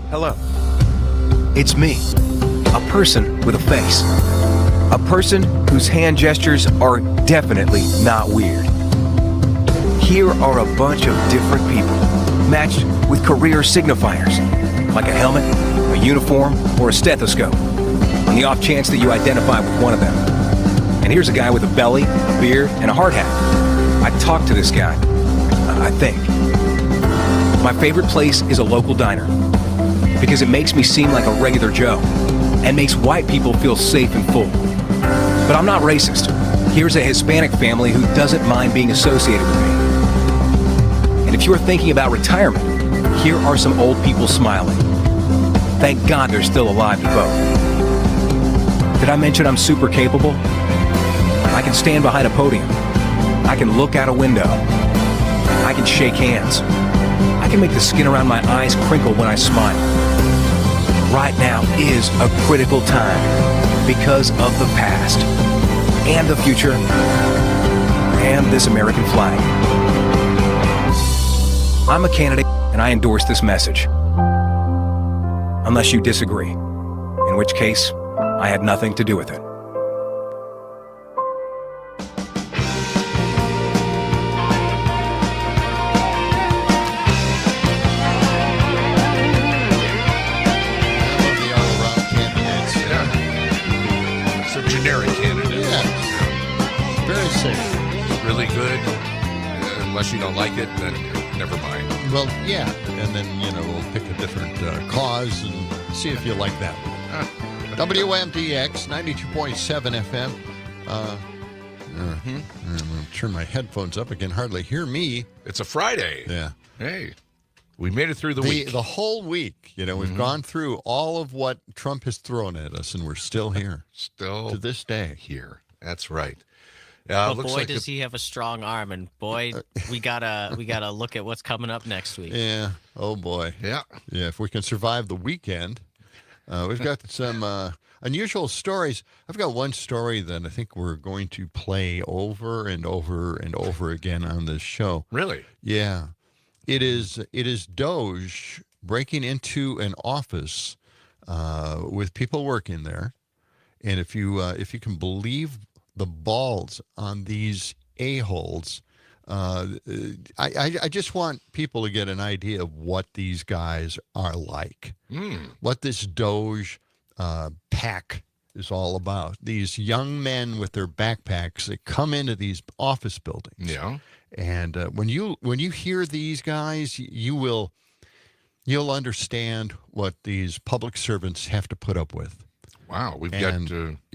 Hello. It's me, a person with a face. A person whose hand gestures are definitely not weird. Here are a bunch of different people, matched with career signifiers, like a helmet, a uniform, or a stethoscope, on the off chance that you identify with one of them. And here's a guy with a belly, a beard, and a hard hat. I talked to this guy, I think. My favorite place is a local diner, because it makes me seem like a regular Joe, and makes white people feel safe and full. But I'm not racist. Here's a Hispanic family who doesn't mind being associated with me. And if you're thinking about retirement, here are some old people smiling. Thank God they're still alive to vote. Did I mention I'm super capable? I can stand behind a podium. I can look out a window. I can shake hands. I can make the skin around my eyes crinkle when I smile. Right now is a critical time because of the past and the future and this American flag. I'm a candidate and I endorse this message. Unless you disagree, in which case I had nothing to do with it. Unless you don't like it, then never mind. Well, yeah, and then, we'll pick a different cause and see if you like that one. WMDX 92.7 FM. I'm going to turn my headphones up. I can hardly hear me. It's a Friday. Yeah. Hey, we made it through the week. The whole week. We've gone through all of what Trump has thrown at us, and we're still here. Still to this day. Here. That's right. But boy, does he have a strong arm, and boy, we gotta look at what's coming up next week. Yeah. Oh boy. Yeah. Yeah. If we can survive the weekend, we've got some unusual stories. I've got one story that I think we're going to play over and over and over again on this show. Really? Yeah. It is Doge breaking into an office with people working there, and if you can believe the balls on these a-holes. I just want people to get an idea of what these guys are like, what this Doge pack is all about. These young men with their backpacks that come into these office buildings. Yeah. And when you hear these guys, you'll understand what these public servants have to put up with. Wow, we've got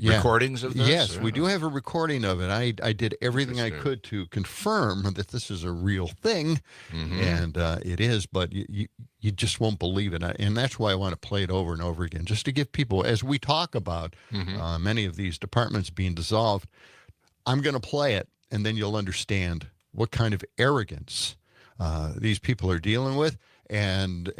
recordings of this? Yes, we do have a recording of it. I did everything I could to confirm that this is a real thing, and it is, but you just won't believe it. And that's why I want to play it over and over again, just to give people, as we talk about many of these departments being dissolved, I'm going to play it, and then you'll understand what kind of arrogance these people are dealing with, and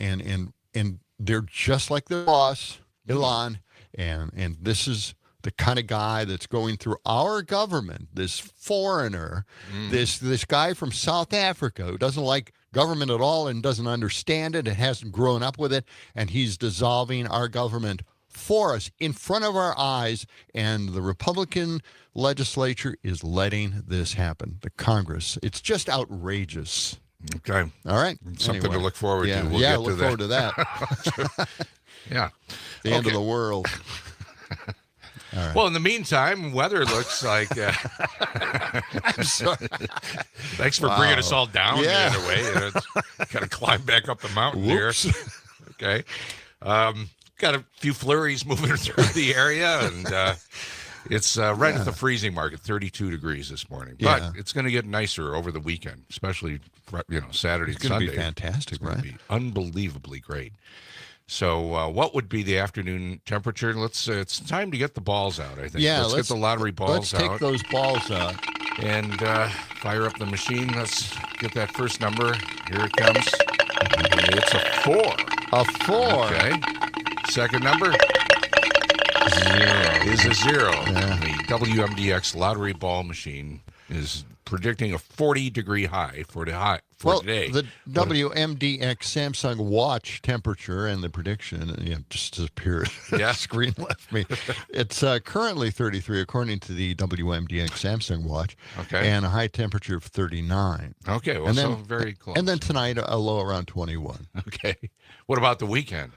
they're just like their boss, Elon. And this is the kind of guy that's going through our government, this foreigner, this guy from South Africa who doesn't like government at all and doesn't understand it and hasn't grown up with it, and he's dissolving our government for us in front of our eyes, and the Republican legislature is letting this happen. The Congress. It's just outrageous. Okay. All right. Something to look forward to. We'll get to look forward to that. Yeah. The end of the world. All right. Well, in the meantime, weather looks like... I'm sorry. Thanks for bringing us all down the Yeah. other way. Got to climb back up the mountain Whoops. here. Okay. Got a few flurries moving through the area, and it's right at the freezing mark at 32 degrees this morning. But it's going to get nicer over the weekend, especially Saturday and Sunday. It's going to be fantastic, right? It's going to be unbelievably great. So what would be the afternoon temperature? It's time to get the balls out, I think. Yeah, let's get the lottery balls out. Let's take those balls out. And fire up the machine. Let's get that first number. Here it comes. It's a 4. A 4. Okay. Second number 0 is a 0. Yeah. The WMDX lottery ball machine is predicting a 40-degree high for today. The WMDX Samsung watch temperature and the prediction just disappeared. Yeah. The screen left me. It's currently 33 according to the WMDX Samsung watch. Okay. And a high temperature of 39. Okay, well, so very close. And then tonight a low around 21. Okay. What about the weekend?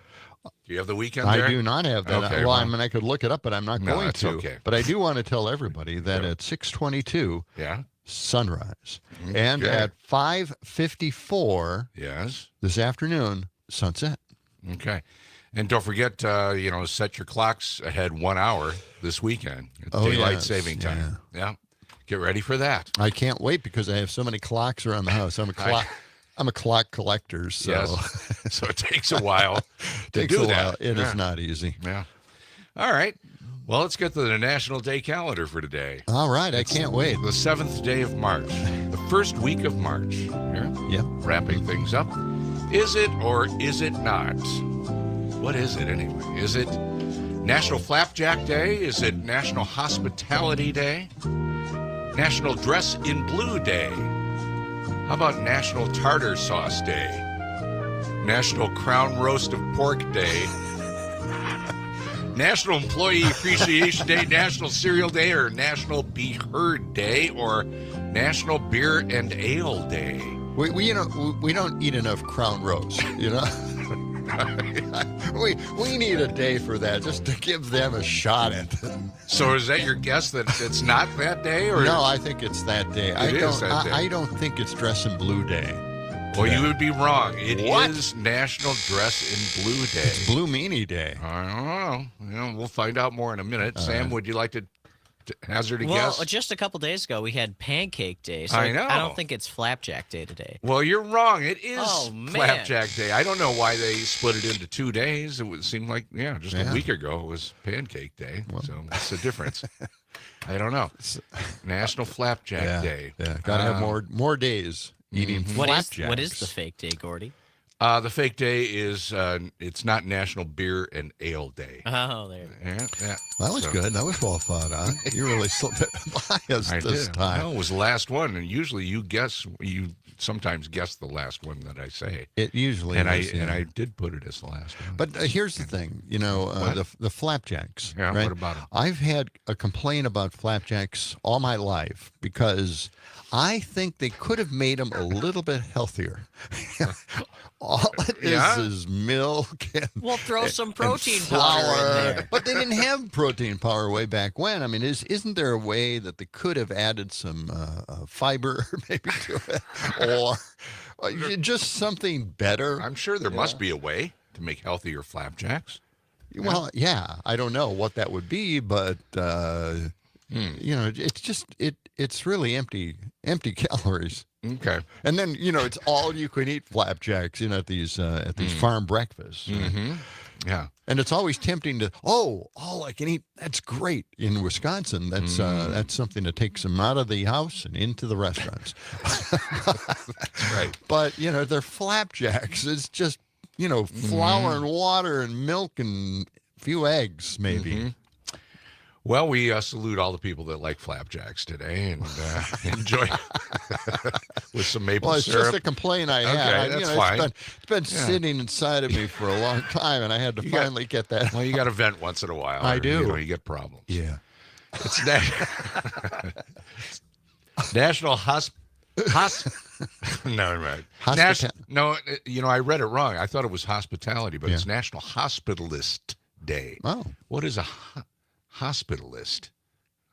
Do you have the weekend there? I do not have that. Okay, well, I mean, I could look it up, but I'm not going to. Okay. But I do want to tell everybody that at 6:22, sunrise. Okay. And at 5:54 this afternoon, sunset. Okay. And don't forget, set your clocks ahead 1 hour this weekend. It's daylight saving time. Yeah. Get ready for that. I can't wait because I have so many clocks around the house. I'm a clock collector, so yes. So it takes a while to do that. It is not easy. Yeah. All right. Well, let's get to the National Day calendar for today. All right. I can't wait. The 7th day of March, the first week of March. Here. Yeah. Wrapping things up. Is it or is it not? What is it anyway? Is it National Flapjack Day? Is it National Hospitality Day? National Dress in Blue Day? How about National Tartar Sauce Day? National Crown Roast of Pork Day? National Employee Appreciation Day, National Cereal Day, or National Be Heard Day, or National Beer and Ale Day? We don't eat enough Crown Roast, we need a day for that just to give them a shot at it. So is that your guess that it's not that day? Or no, I think it's that day. I don't think it's Dress in Blue Day. Well, you would be wrong. It is National Dress in Blue Day. It's Blue Meanie Day. I don't know. We'll find out more in a minute. Sam, would you like to hazard a guess? Well, just a couple days ago, we had Pancake Day. So I know. I don't think it's Flapjack Day today. Well, you're wrong. It is man. Flapjack Day. I don't know why they split it into 2 days. It would seem like, just a week ago it was Pancake Day. Well. So what's the difference? I don't know. National Flapjack Day. Yeah, got to have more days eating flapjacks. What is the fake day, Gordy? The fake day is it's not National Beer and Ale Day. Oh, there. Yeah. That was good. That was well thought out. You really slipped it by us this time. No, it was the last one, and usually you sometimes guess the last one that I say. It usually is. And I did put it as the last one. But here's the thing, the flapjacks. Yeah, right? what about them? I've had a complaint about flapjacks all my life because I think they could have made them a little bit healthier. All it is milk and throw some protein flour powder in there. But they didn't have protein powder way back when. I mean, isn't there a way that they could have added some fiber maybe to it, or just something better? I'm sure there must be a way to make healthier flapjacks. Well, I don't know what that would be, but it's just it's really empty calories. Okay. And then it's all you can eat flapjacks at these farm breakfasts. Mm-hmm. Yeah. And it's always tempting to all I can eat. That's great in Wisconsin. That's something that takes them out of the house and into the restaurants. That's right. But they're flapjacks. It's just flour and water and milk and a few eggs maybe. Mm-hmm. Well, we salute all the people that like flapjacks today and enjoy with some maple syrup. Well, it's just a complaint I had. Okay, that's fine. It's been sitting inside of me for a long time, and I had to finally get that. Well, you got to vent once in a while. I do. You get problems. Yeah. It's National No, right. I read it wrong. I thought it was hospitality, but it's National Hospitalist Day. Oh. What is a hospitalist?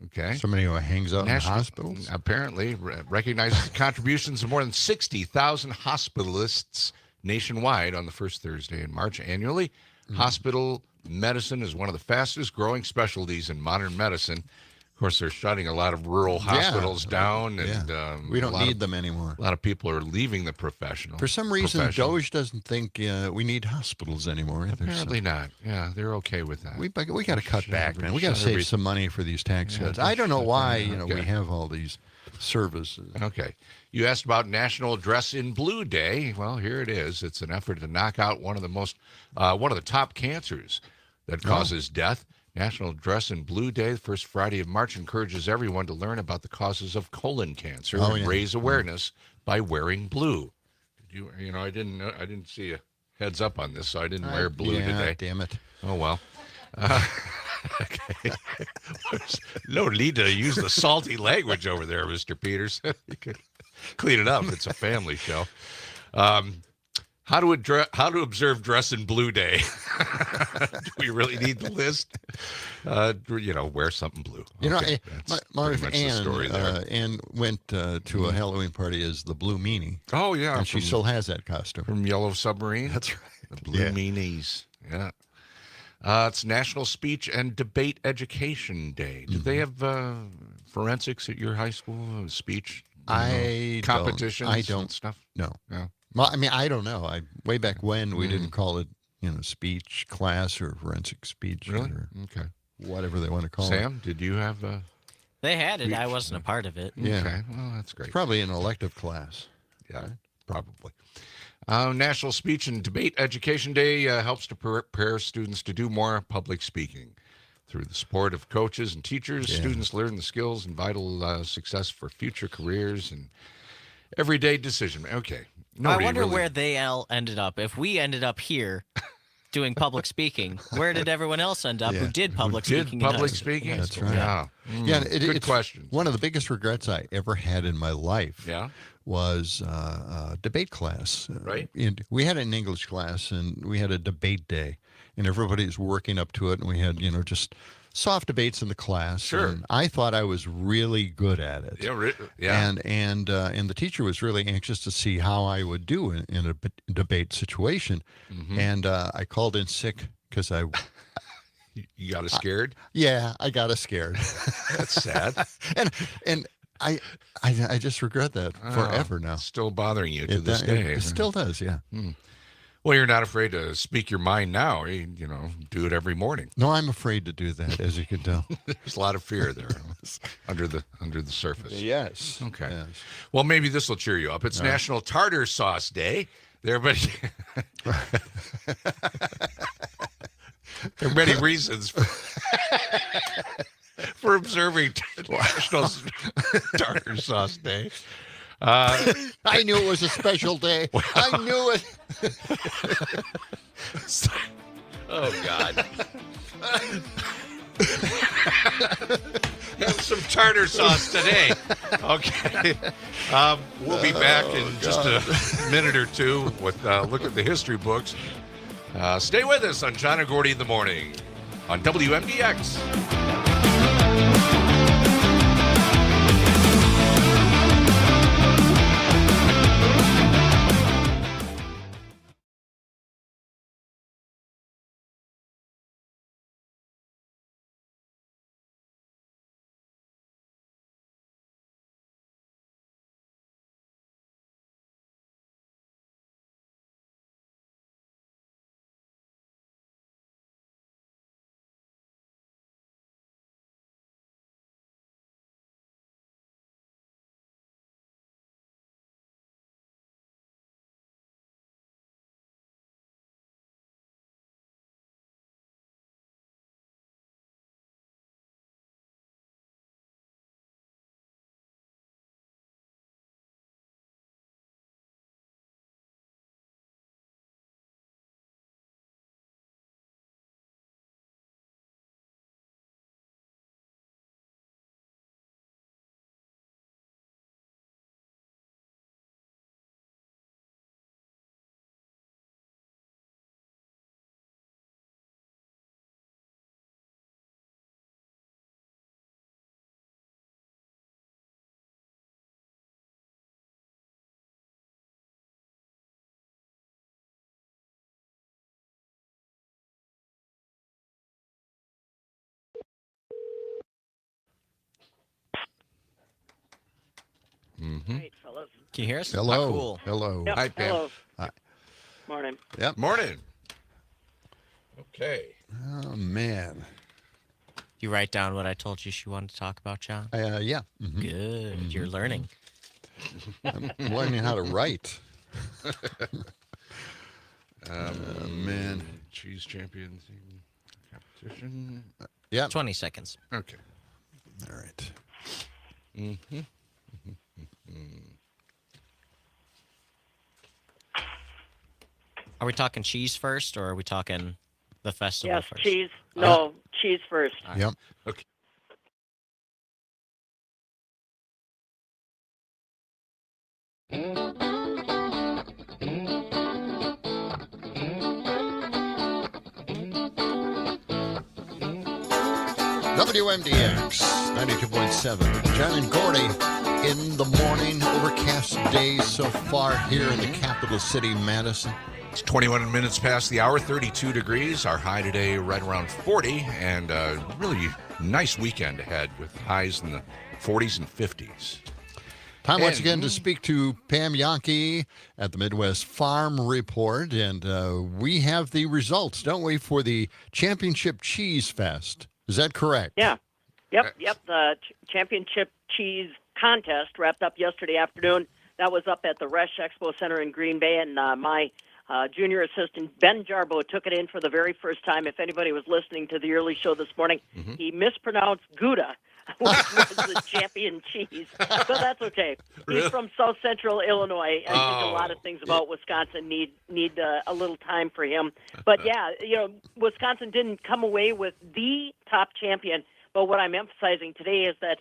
Okay. Somebody who hangs out in hospitals? Apparently recognizes the contributions of more than 60,000 hospitalists nationwide on the first Thursday in March annually. Hospital medicine is one of the fastest growing specialties in modern medicine. Of course, they're shutting a lot of rural hospitals down, and we don't need them anymore. A lot of people are leaving the profession. For some reason, Doge doesn't think we need hospitals anymore. Apparently not. Yeah, they're okay with that. We got to cut back, man. We got to save some money for these tax cuts. I don't know why we have all these services. Okay. You asked about National Dress in Blue Day. Well, here it is. It's an effort to knock out one of the top cancers that causes death. National Dress in Blue Day, the first Friday of March, encourages everyone to learn about the causes of colon cancer and raise awareness by wearing blue. I didn't see a heads up on this, so I didn't wear blue today. Damn it. Oh, well. Okay. No need to use the salty language over there, Mr. Peters. You could clean it up. It's a family show. How to observe Dress in Blue Day? Do we really need the list? Wear something blue. Okay, my wife Ann went to a Halloween party as the Blue Meanie. Oh yeah, and she still has that costume from Yellow Submarine. That's right, the Blue Meanies. Yeah. It's National Speech and Debate Education Day. Did they have forensics at your high school? Speech competitions? I don't. And stuff? No. No. Well, I mean, I don't know. Way back when, we didn't call it, speech class or forensic speech. Really? Or okay. Whatever they want to call it. Sam, did you have They had it. I wasn't a part of it. Yeah. Okay. Well, that's great. It's probably an elective class. Yeah, probably. National Speech and Debate Education Day helps to prepare students to do more public speaking. Through the support of coaches and teachers, students learn the skills and vital success for future careers and everyday decision. Okay. I wonder where they all ended up. If we ended up here doing public speaking, where did everyone else end up who did public speaking? Speaking? That's right. Yeah. Good question. One of the biggest regrets I ever had in my life was debate class. Right. We had an English class, and we had a debate day, and everybody's working up to it, and we had, just soft debates in the class. Sure. And I thought I was really good at it. Yeah. And the teacher was really anxious to see how I would do in a debate situation. Mm-hmm. And I called in sick because You got us scared? I got us scared. That's sad. and I just regret that forever now. It's still bothering you to this day. It still does, yeah. Well, you're not afraid to speak your mind now. You do it every morning. No, I'm afraid to do that, as you can tell. There's a lot of fear there under the surface. Yes. Okay. Yes. Well, maybe this will cheer you up. It's National Tartar Sauce Day. There are many reasons for observing National Tartar Sauce Day. I knew it was a special day. I knew it. Oh, God. Have some tartar sauce today. Okay. We'll be back in just a minute or two with a look at the history books. Stay with us on John and Gordy in the Morning on WMDX. Mm-hmm. Great, fellas. Can you hear us? Hello. Oh, cool. Hello. Yep. Hi, Pam. Hello. Hi. Morning. Yep. Morning. Okay. Oh, man. You write down what I told you she wanted to talk about, John? Yeah. Mm-hmm. Good. You're learning. I'm learning how to write. Man. Cheese champion competition. Yeah. 20 seconds. Okay. All right. Mm-hmm. Are we talking cheese first, or are we talking the festival Yes, first? cheese. No, cheese first. Yep. Okay. WMDX 92.7. John and Gordy in the morning. Overcast days so far here in the capital city, Madison. It's 21 minutes past the hour, 32 degrees. Our high today right around 40, and really nice weekend ahead with highs in the 40s and 50s. Time once again to speak to Pam Jahnke at the Midwest Farm Report, and we have the results, don't we, for the Championship Cheese Fest. Is that correct? Yeah. Yep. The championship cheese contest wrapped up yesterday afternoon. That was up at the Resch Expo Center in Green Bay, and my junior assistant, Ben Jarbo, took it in for the very first time. If anybody was listening to the early show this morning, he mispronounced Gouda, which was the champion cheese. But that's okay. He's from South Central Illinois. I think a lot of things about Wisconsin need a little time for him. But, yeah, Wisconsin didn't come away with the top champion. But what I'm emphasizing today is that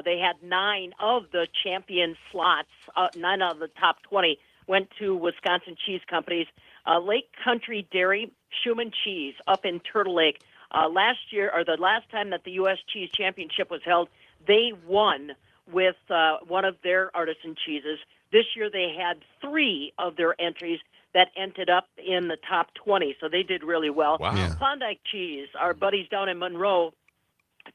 they had 9 of the champion slots, 9 out of the top 20, went to Wisconsin cheese companies. Lake Country Dairy, Schumann Cheese up in Turtle Lake. Last year, or the last time that the U.S. Cheese Championship was held, they won with one of their artisan cheeses. This year they had 3 of their entries that ended up in the top 20, so they did really well. Wow. Yeah. Klondike Cheese, our buddies down in Monroe,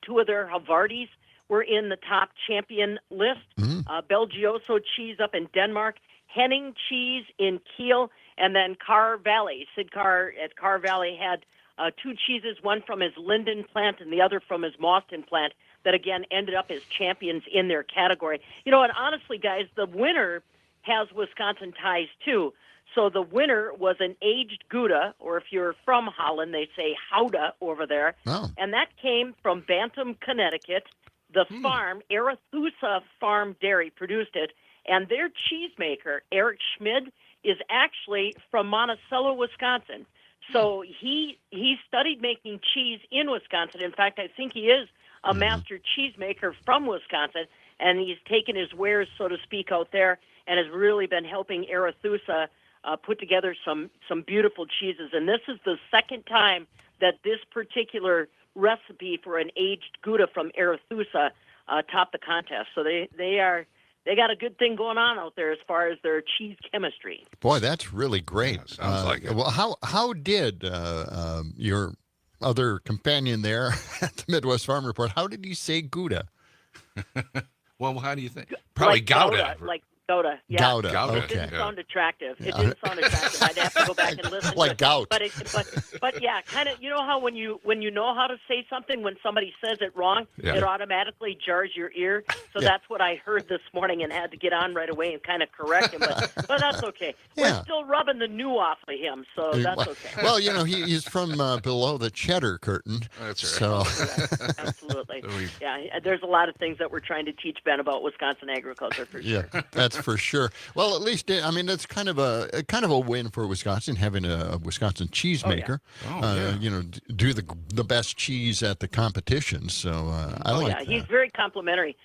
2 of their Havardis were in the top champion list. Belgioso Cheese up in Denmark, Henning Cheese in Kiel, and then Carr Valley. Sid Carr at Carr Valley had 2 cheeses, one from his Linden plant and the other from his Mauston plant, that again ended up as champions in their category. And honestly, guys, the winner has Wisconsin ties too. So the winner was an aged Gouda, or if you're from Holland, they say Gouda over there. Oh. And that came from Bantam, Connecticut. The farm, Arethusa Farm Dairy, produced it. And their cheesemaker, Eric Schmid, is actually from Monticello, Wisconsin. So he studied making cheese in Wisconsin. In fact, I think he is a master cheesemaker from Wisconsin, and he's taken his wares, so to speak, out there and has really been helping Arethusa put together some beautiful cheeses. And this is the second time that this particular recipe for an aged Gouda from Arethusa topped the contest. So they got a good thing going on out there as far as their cheese chemistry. Boy, that's really great. Yeah, sounds like it. Well, how did your other companion there at the Midwest Farm Report, how did he say Gouda? Well, how do you think? Probably like Gouda. Like Gouda. Yeah. Gouda. Gouda. It Okay. didn't sound attractive. It didn't sound attractive. I'd have to go back and listen Like to it. gout. But yeah, kind of. You know how when you know how to say something, when somebody says it wrong, it automatically jars your ear. So that's what I heard this morning and had to get on right away and kind of correct him. But that's okay. Yeah. We're still rubbing the new off of him, so that's okay. Well, he's from below the cheddar curtain. That's So Absolutely. Yeah, there's a lot of things that we're trying to teach Ben about Wisconsin agriculture for sure. yeah, that's for sure. Well, at least that's kind of a win for Wisconsin, having a Wisconsin cheesemaker. Do the best cheese at the competition. So I like that. He's very complimentary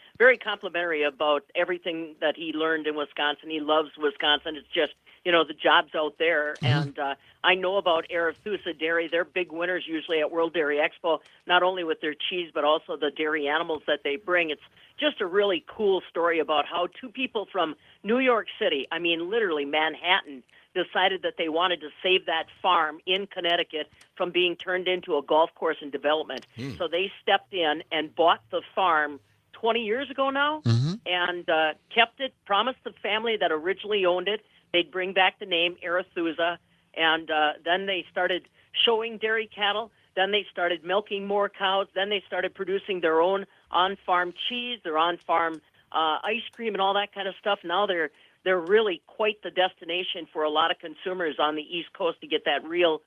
about everything that he learned in Wisconsin. He loves Wisconsin. It's just the jobs out there. And I know about Arethusa Dairy. They're big winners usually at World Dairy Expo, not only with their cheese, but also the dairy animals that they bring. It's just a really cool story about how 2 people from New York City, I mean literally Manhattan, decided that they wanted to save that farm in Connecticut from being turned into a golf course in development. So they stepped in and bought the farm 20 years ago now and kept it, promised the family that originally owned it they'd bring back the name Arethusa, and then they started showing dairy cattle. Then they started milking more cows. Then they started producing their own on-farm cheese, their on-farm ice cream, and all that kind of stuff. Now they're really quite the destination for a lot of consumers on the East Coast to get that real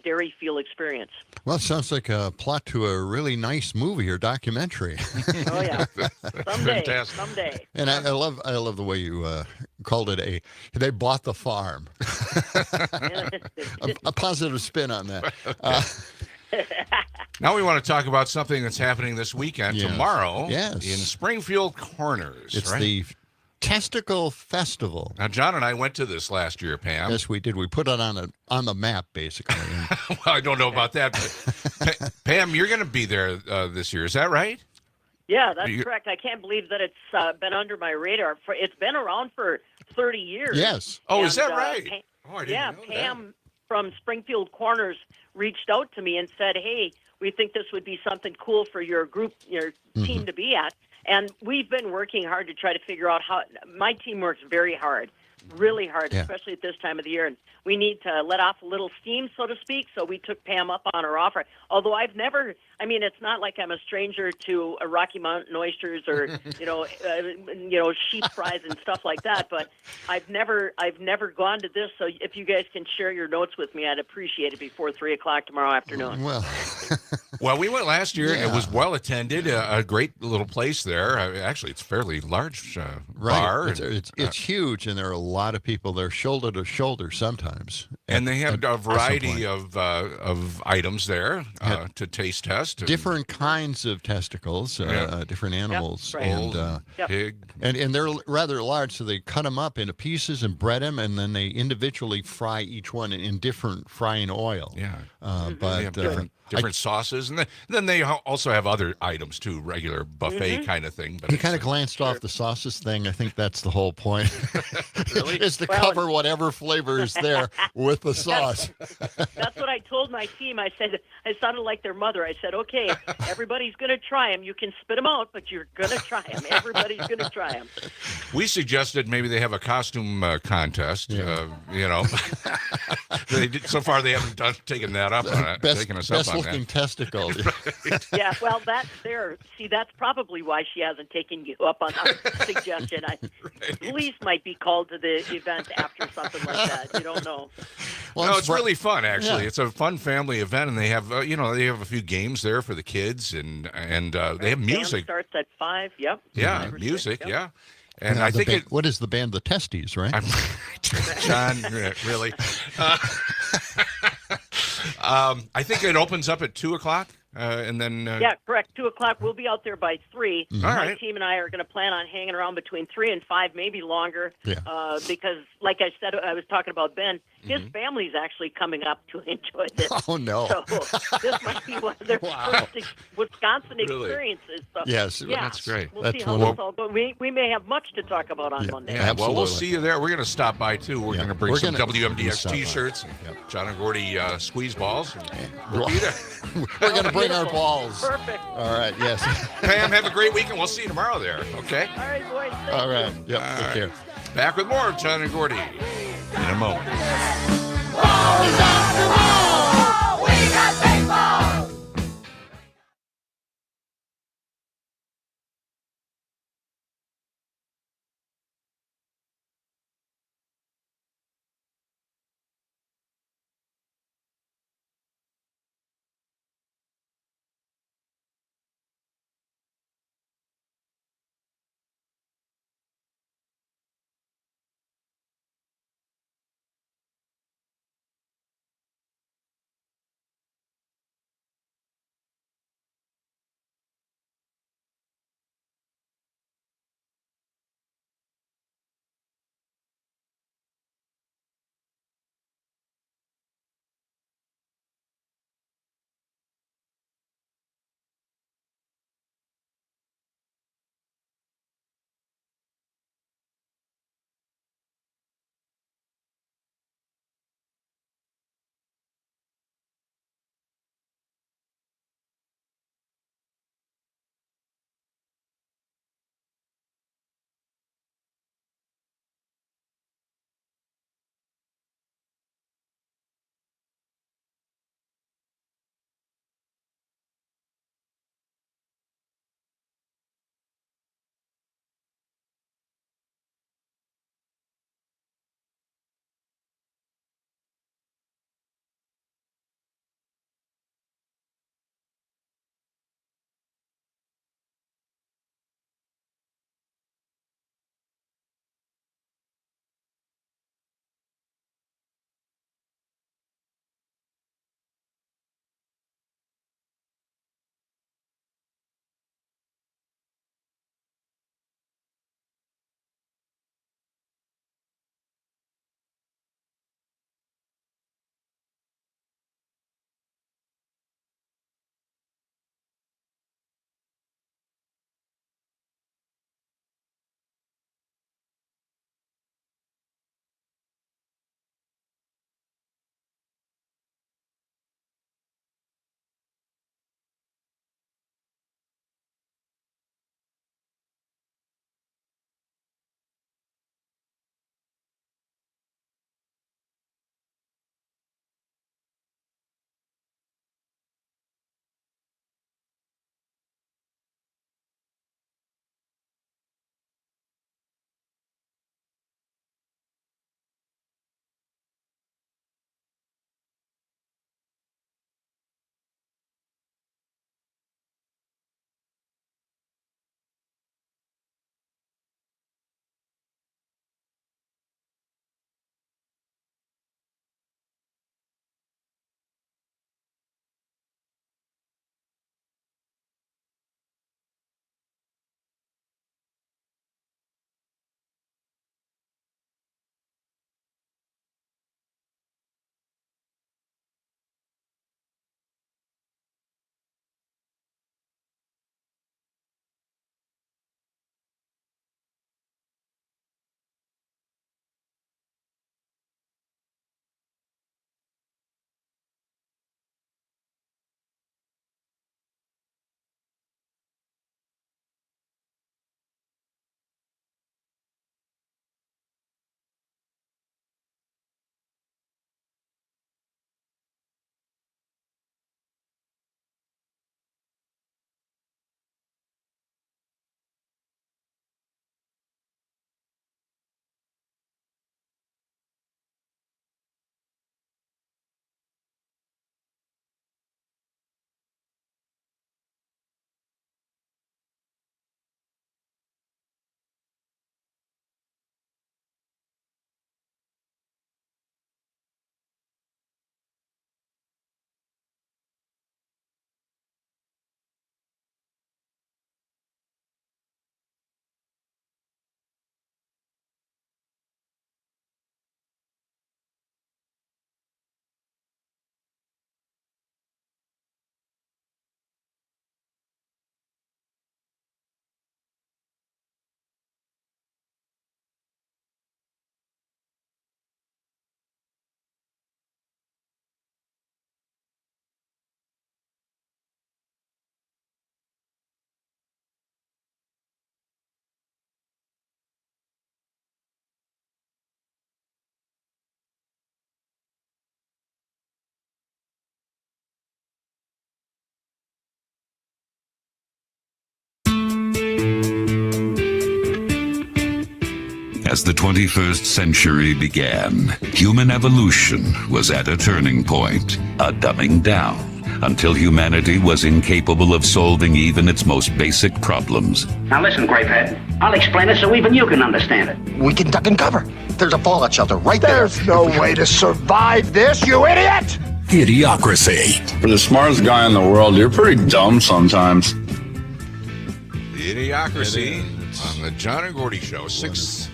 dairy feel experience. Well, it sounds like a plot to a really nice movie or documentary. Oh yeah, Fantastic. someday. And I love the way you called it they bought the farm. a positive spin on that. Now we want to talk about something that's happening this weekend, tomorrow, Yes. in Springfield Corners. It's the Testicle Festival. Now, John and I went to this last year, Pam. Yes, we did. We put it on the map, basically. Well, I don't know about that, but Pam, you're going to be there this year. Is that right? Yeah, that's correct. I can't believe that it's been under my radar. It's been around for 30 years. Yes. Oh, is that right? I didn't know Pam from Springfield Corners reached out to me and said, "Hey, we think this would be something cool for your group, your team to be at." And we've been working hard to try to figure out how. My team works very hard, really hard, especially at this time of the year. And we need to let off a little steam, so to speak. So we took Pam up on her offer. Although it's not like I'm a stranger to Rocky Mountain oysters or sheep fries and stuff like that. But I've never gone to this. So if you guys can share your notes with me, I'd appreciate it before 3:00 tomorrow afternoon. Well, we went last year. It was well attended. A great little place there. Actually, it's a fairly large bar. It's huge, and there are a lot of people there, shoulder to shoulder sometimes. And they have a variety of items there to taste test. Different kinds of testicles, different animals, and pig. And they're rather large, so they cut them up into pieces and bread them, and then they individually fry each one in different frying oil. Yeah, but they have different sauces, and then they also have other items too, regular buffet kind of thing. But he kind of glanced off the sauces thing. I think that's the whole point. Really? Is to cover whatever flavor is there with the sauce. That's what I told my team. I said, I sounded like their mother. I said, okay, everybody's going to try them. You can spit them out, but you're going to try them. Everybody's going to try them. We suggested maybe they have a costume contest. So far they haven't taken that up on it. Taken us up on looking that. Testicle. Yeah, well, that's there. See, that's probably why she hasn't taken you up on that suggestion. Police might be called to the event after something like that. You don't know. Well, no, it's really fun, actually. Yeah. It's a fun family event, and they have, they have a few games there for the kids, and they have music. Band starts at 5. Yep. Yeah, music. Yep. Yeah. And I think what is the band? The Testes, right? John, really? I think it opens up at 2:00. And then correct. 2:00. We'll be out there by 3. Mm-hmm. My team and I are going to plan on hanging around between 3 and 5, maybe longer. Yeah. Because, like I said, I was talking about Ben. His family's actually coming up to enjoy this. Oh no! So this might be one of their first Wisconsin experiences. So, yes, that's great. We'll see how this all goes. We may have much to talk about on Monday. Yeah, well, we'll see you there. We're going to stop by too. We're going to bring some WMDX T-shirts, John and Gordy squeeze balls. We'll be there. We're going to bring our balls. Perfect. All right. Yes. Pam, have a great weekend. We'll see you tomorrow there. Okay. All right, boys. All right. Yep. Take care. Back with more of John and Gordy in a moment. We got baseball! As the 21st century began, human evolution was at a turning point, a dumbing down, until humanity was incapable of solving even its most basic problems. Now listen, Grapehead. I'll explain it so even you can understand it. We can duck and cover. There's a fallout shelter right there. There's no way to survive this, you idiot! Idiocracy. For the smartest guy in the world, you're pretty dumb sometimes. Idiocracy on the John and Gordy Show, 6:34.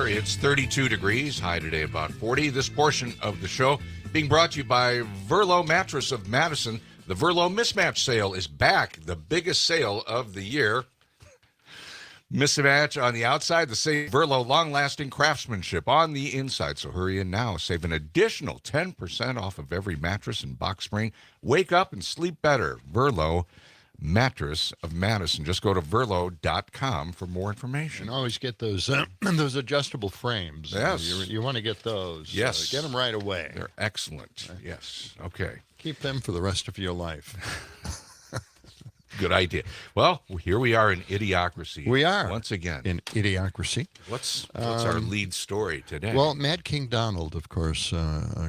It's 32 degrees, high today about 40. This portion of the show being brought to you by Verlo Mattress of Madison. The Verlo Mismatch Sale is back, the biggest sale of the year. Mismatch on the outside, the same Verlo long-lasting craftsmanship on the inside. So hurry in now. Save an additional 10% off of every mattress and box spring. Wake up and sleep better. Verlo Mattress of Madison. Just go to verlo.com for more information. And always get those those adjustable frames. Yes. You want to get those. Yes. Get them right away. They're excellent. Yes. Okay. Keep them for the rest of your life. Good idea. Well, here we are in Idiocracy. We are. Once again. In Idiocracy. What's our lead story today? Well, Mad King Donald, of course,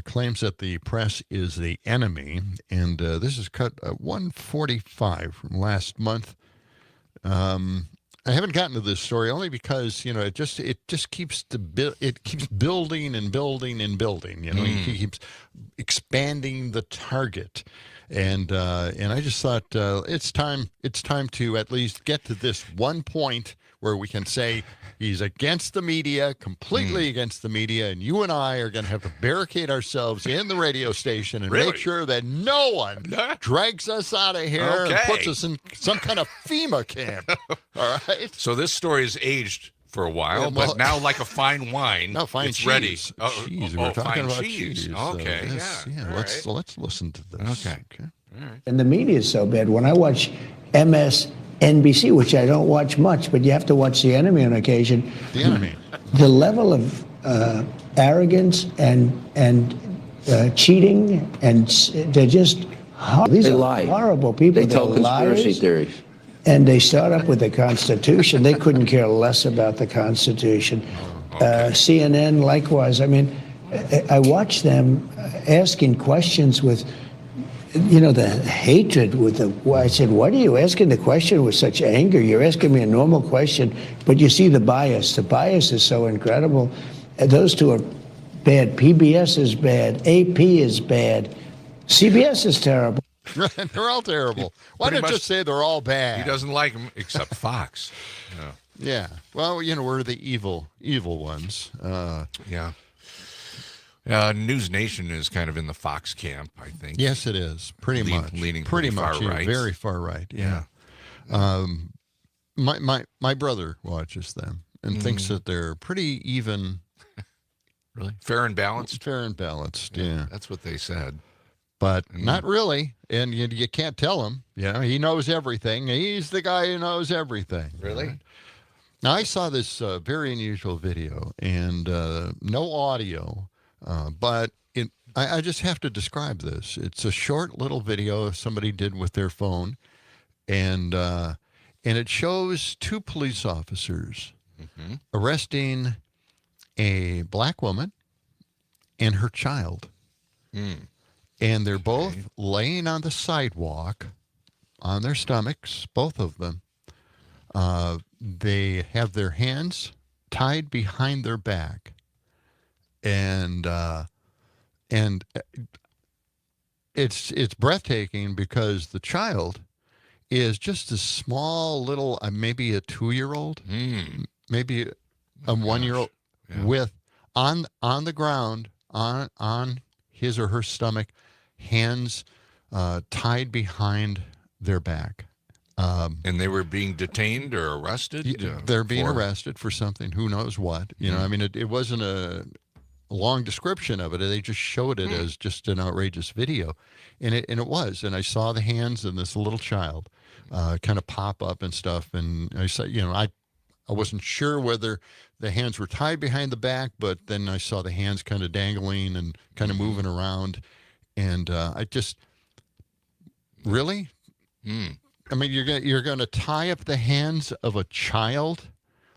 claims that the press is the enemy, and this is cut 145 from last month. I haven't gotten to this story only because it just keeps building and building and building. He keeps expanding the target. And I just thought it's time to at least get to this one point where we can say he's against the media, completely against the media, and you and I are going to have to barricade ourselves in the radio station and make sure that no one drags us out of here and puts us in some kind of FEMA camp. All right. So this story is aged for a while, but now like a fine wine, it's cheese. ready. Cheese. We're talking about cheese. cheese. Okay. Let's listen to this. Okay. All right. And the media is so bad. When I watch MSNBC, which I don't watch much, but you have to watch The Enemy on occasion. The Enemy. The level of arrogance and cheating, and they're just these are horrible people. They tell conspiracy theories. And they start up with the Constitution. They couldn't care less about the Constitution. CNN, likewise. I mean, I watch them asking questions with, the hatred with the. I said, "Why are you asking the question with such anger? You're asking me a normal question, but you see the bias. The bias is so incredible. Those two are bad. PBS is bad. AP is bad. CBS is terrible." They're all terrible. Why don't you say they're all bad? He doesn't like them except Fox. Yeah. Well, we're the evil ones. Yeah. News Nation is kind of in the Fox camp, I think. Yes, it is. Pretty much. Leaning pretty much. far right. Very far right. Yeah. My brother watches them and thinks that they're pretty even. Really? Fair and balanced? Fair and balanced, yeah. That's what they said. But not really, and you can't tell him. He knows everything. He's the guy who knows everything. Really? Right? Now, I saw this very unusual video, and no audio, but I just have to describe this. It's a short little video somebody did with their phone, and it shows two police officers arresting a black woman and her child. And they're both laying on the sidewalk on their stomachs, both of them. They have their hands tied behind their back. And it's breathtaking because the child is just a small little, maybe a 2-year-old, maybe a 1-year-old with on the ground, on his or her stomach, hands tied behind their back. And they were being detained or arrested? They're being arrested for something, who knows what. I mean, it wasn't a long description of it. They just showed it as just an outrageous video. And it was. And I saw the hands and this little child kind of pop up and stuff. And I said, I wasn't sure whether the hands were tied behind the back, but then I saw the hands kind of dangling and kind of moving around. And I just, really? I mean, you're going to tie up the hands of a child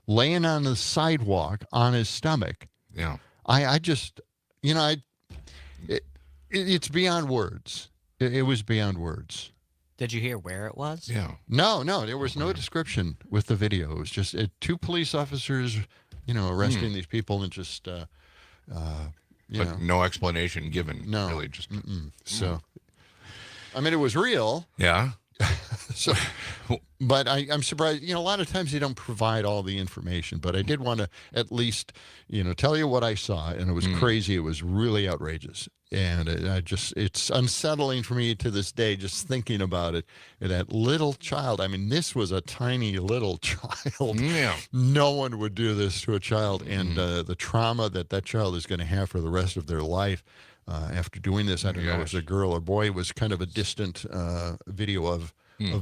laying on the sidewalk on his stomach. Yeah. I just, it's beyond words. It was beyond words. Did you hear where it was? Yeah. No, there was no description with the video. It was just two police officers, arresting these people and just, but no explanation given. No. Really just. So, I mean, it was real. Yeah. So, but I'm surprised. A lot of times they don't provide all the information. But I did want to at least, tell you what I saw, and it was crazy. It was really outrageous, and it's unsettling for me to this day just thinking about it. And that little child. I mean, this was a tiny little child. Yeah. No one would do this to a child, and the trauma that child is going to have for the rest of their life. After doing this, I don't know if it was a girl or boy. It was kind of a distant video of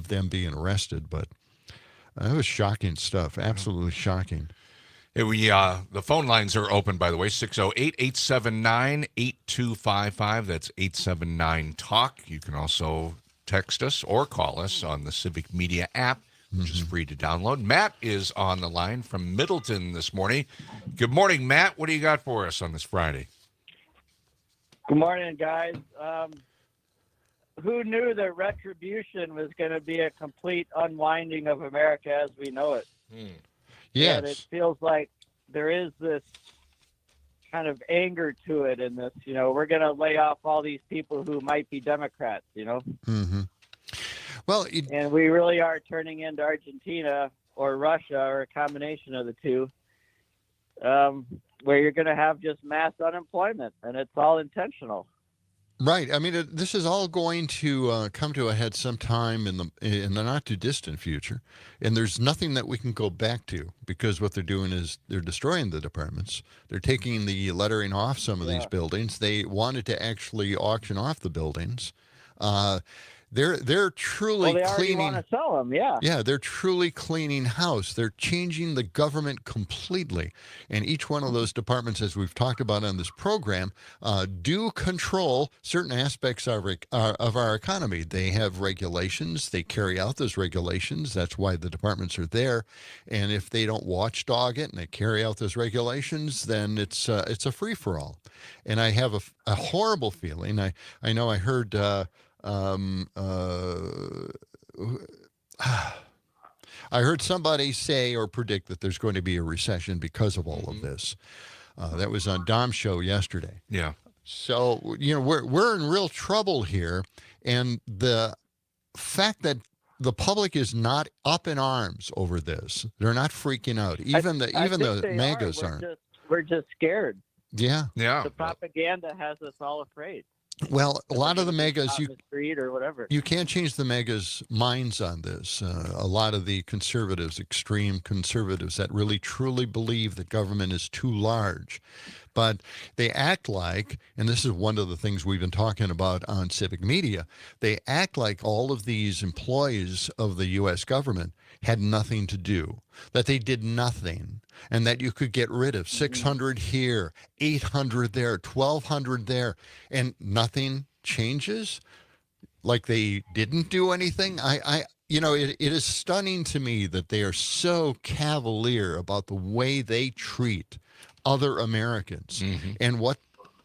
them being arrested, but it was shocking stuff. Absolutely shocking. Hey, the phone lines are open, by the way, 608-879-8255. That's 879-TALK. You can also text us or call us on the Civic Media app, which is free to download. Matt is on the line from Middleton this morning. Good morning, Matt. What do you got for us on this Friday? Good morning, guys. Who knew that retribution was going to be a complete unwinding of America as we know it? Yes. And it feels like there is this kind of anger to it in this, we're going to lay off all these people who might be Democrats, Mm-hmm. Well, and we really are turning into Argentina or Russia or a combination of the two. Where you're going to have just mass unemployment, and it's all intentional. Right. I mean, this is all going to come to a head sometime in the not too distant future, and there's nothing that we can go back to because what they're doing is they're destroying the departments. They're taking the lettering off some of these buildings. They wanted to actually auction off the buildings. They're truly they cleaning. Want to sell them, yeah. Yeah, they're truly cleaning house. They're changing the government completely, and each one of those departments, as we've talked about on this program, do control certain aspects of our economy. They have regulations. They carry out those regulations. That's why the departments are there. And if they don't watchdog it and they carry out those regulations, then it's a free for all. And I have a horrible feeling. I know I heard. I heard somebody say or predict that there's going to be a recession because of all of this. That was on Dom's show yesterday. Yeah. So, we're in real trouble here. And the fact that the public is not up in arms over this, they're not freaking out. Even the MAGAs aren't. We're just scared. Yeah. Yeah. The propaganda has us all afraid. Well, a lot of the megas, you can't change the megas' minds on this. A lot of the conservatives, extreme conservatives that really truly believe that government is too large. But they act like, and this is one of the things we've been talking about on Civic Media, they act like all of these employees of the U.S. government had nothing to do, that they did nothing, and that you could get rid of 600 here, 800 there, 1,200 there, and nothing changes? Like they didn't do anything? It is stunning to me that they are so cavalier about the way they treat other Americans and what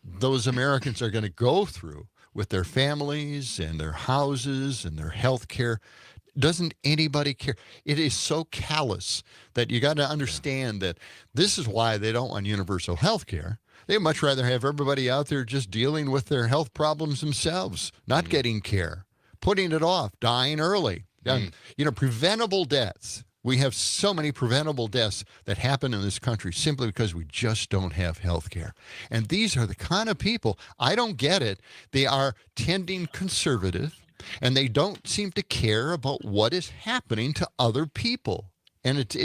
those Americans are going to go through with their families and their houses and their health care. Doesn't anybody care? It is so callous that you got to understand that this is why they don't want universal health care. They'd much rather have everybody out there just dealing with their health problems themselves, not getting care, putting it off, dying early. Preventable deaths. We have so many preventable deaths that happen in this country simply because we just don't have health care. And these are the kind of people, I don't get it. They are tending conservative, and they don't seem to care about what is happening to other people. And it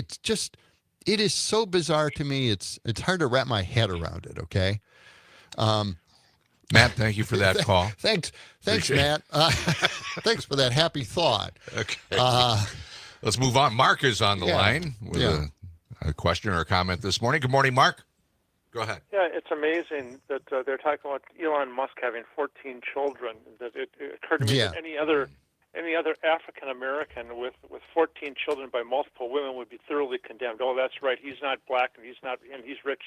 is so bizarre to me. It's hard to wrap my head around it, okay? Matt, thank you for that call. Thanks, Matt. Thanks for that happy thought. Okay. Let's move on. Mark is on the line with a question or a comment this morning. Good morning, Mark. Go ahead. Yeah, it's amazing that they're talking about Elon Musk having 14 children. That it occurred to me that any other any other African American with 14 children by multiple women would be thoroughly condemned. Oh, that's right. He's not black, and he's rich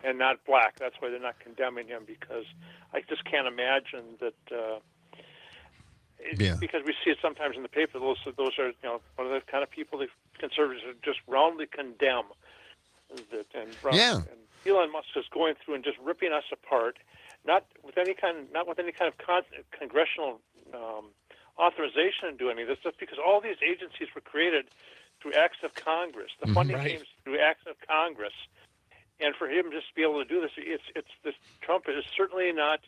and not black. That's why they're not condemning him, because I just can't imagine that. Because we see it sometimes in the paper. Those are one of the kind of people that conservatives just roundly condemn. And Elon Musk is going through and just ripping us apart, not with any kind of congressional authorization to do any of this, just because all these agencies were created through acts of Congress. The funding came through acts of Congress, and for him just to be able to do this, this Trump is certainly not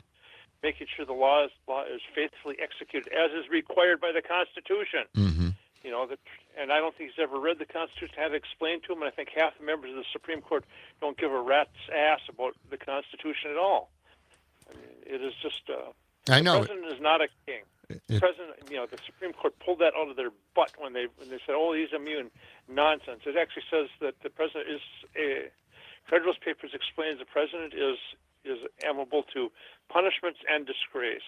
making sure the law is faithfully executed as is required by the Constitution. Mm-hmm. And I don't think he's ever read the Constitution, had it explained to him, and I think half the members of the Supreme Court don't give a rat's ass about the Constitution at all. I mean, it is just I know the president is not a king. The president, the Supreme Court pulled that out of their butt when they said, "Oh, he's immune." Nonsense. It actually says that the president is Federalist Papers explains the president is amenable to punishments and disgrace.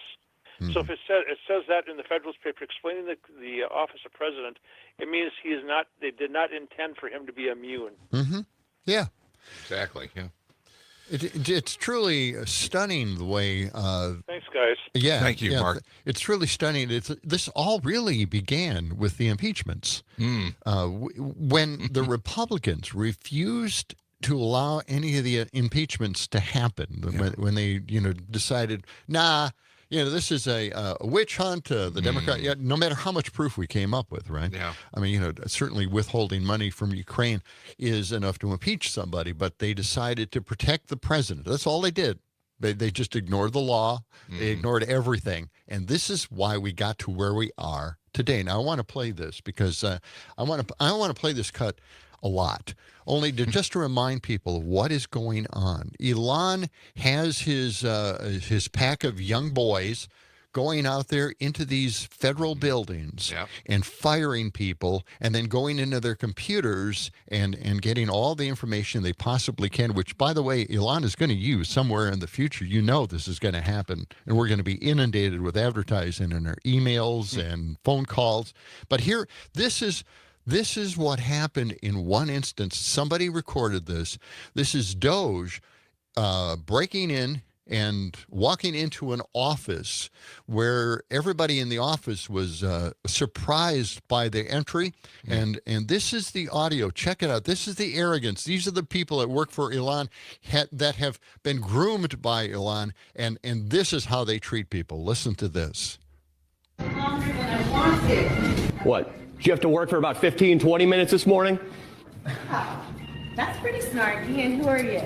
Mm-hmm. So if it says that in the Federalist paper explaining the office of president, it means he is not. They did not intend for him to be immune. Mm-hmm. Yeah. Exactly. Yeah. It's truly stunning the way. Thanks, guys. Yeah. Thank you, Mark. It's really stunning. This all really began with the impeachments. When the Republicans refused to allow any of the impeachments to happen, when they decided, this is a witch hunt. The Democrat, no matter how much proof we came up with, right? Yeah. I mean, certainly withholding money from Ukraine is enough to impeach somebody, but they decided to protect the president. That's all they did. They just ignored the law. They ignored everything. And this is why we got to where we are today. Now, I want to play this because I want to play this cut a lot, only just to remind people of what is going on. Elon has his pack of young boys going out there into these federal buildings and firing people, and then going into their computers and getting all the information they possibly can, which, by the way, Elon is going to use somewhere in the future. This is going to happen, and we're going to be inundated with advertising in our emails and phone calls. But here, this is what happened in one instance. Somebody recorded this. This is Doge breaking in and walking into an office where everybody in the office was surprised by the entry. And this is the audio. Check it out. This is the arrogance. These are the people that work for Elon that have been groomed by Elon. And this is how they treat people. Listen to this. Longer than I wanted. What? Did you have to work for about 15, 20 minutes this morning? Wow, that's pretty snarky. And who are you?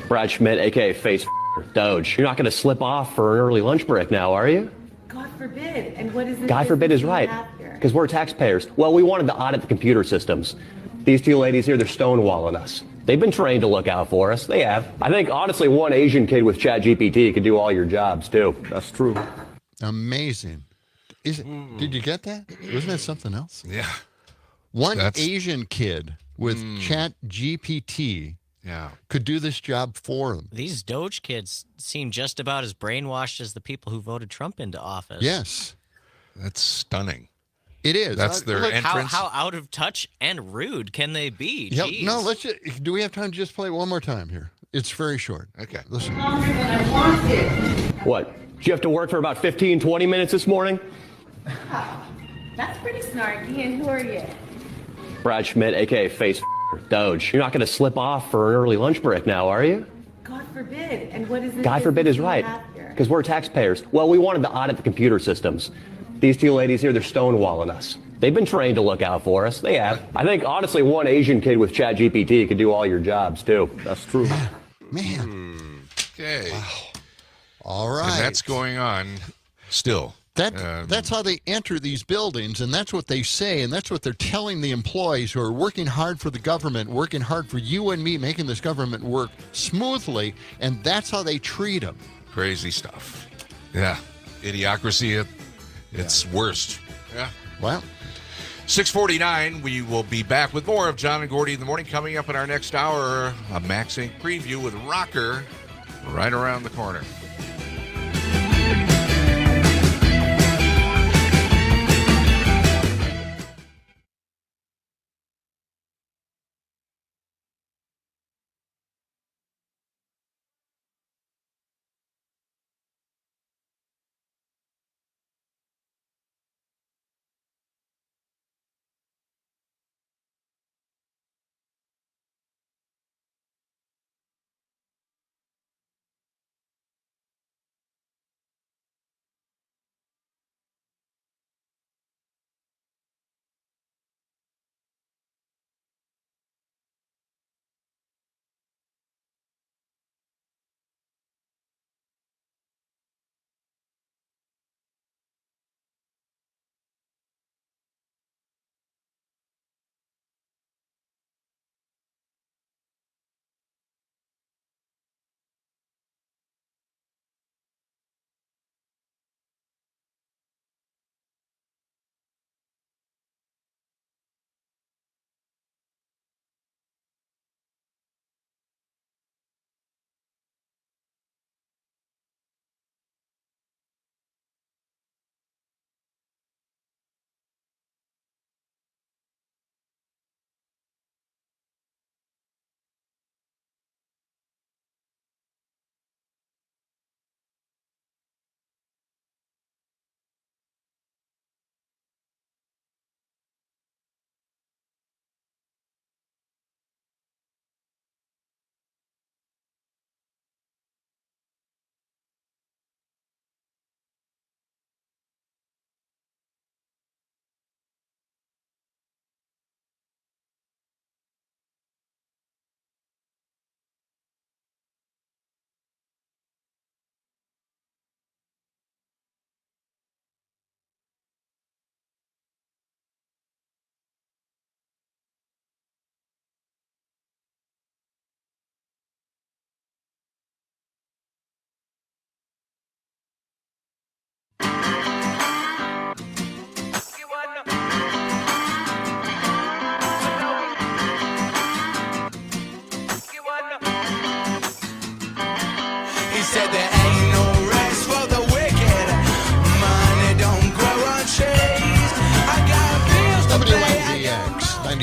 Brad Schmidt, a.k.a. Face Doge. You're not going to slip off for an early lunch break now, are you? God forbid. And what is this? God forbid is right. Because we're taxpayers. Well, we wanted to audit the computer systems. These two ladies here, they're stonewalling us. They've been trained to look out for us. They have. I think, honestly, one Asian kid with ChatGPT could do all your jobs, too. That's true. Amazing. Did you get that? Wasn't that something else? Yeah. One Asian kid with ChatGPT could do this job for them. These Doge kids seem just about as brainwashed as the people who voted Trump into office. Yes. That's stunning. It is. That's their entrance. How out of touch and rude can they be? Yep. No, do we have time to just play it one more time here? It's very short. Okay. Listen. Longer than I wanted. What? Did you have to work for about 15, 20 minutes this morning? Wow, that's pretty snarky. And who are you? Brad Schmidt, a.k.a. Face Doge. You're not going to slip off for an early lunch break now, are you? God forbid. And what is this? God forbid is right. Because we're taxpayers. Well, we wanted to audit the computer systems. These two ladies here, they're stonewalling us. They've been trained to look out for us. They have. I think, honestly, one Asian kid with ChatGPT could do all your jobs, too. That's true. Man. Okay. Wow. All right. And that's going on still. That's how they enter these buildings, and that's what they say, and that's what they're telling the employees who are working hard for the government, working hard for you and me, making this government work smoothly, and that's how they treat them. Crazy stuff. Yeah. Idiocracy at its worst. Yeah. Well, 6:49, we will be back with more of John and Gordy in the morning. Coming up in our next hour, a Max Inc. preview with Rocker right around the corner.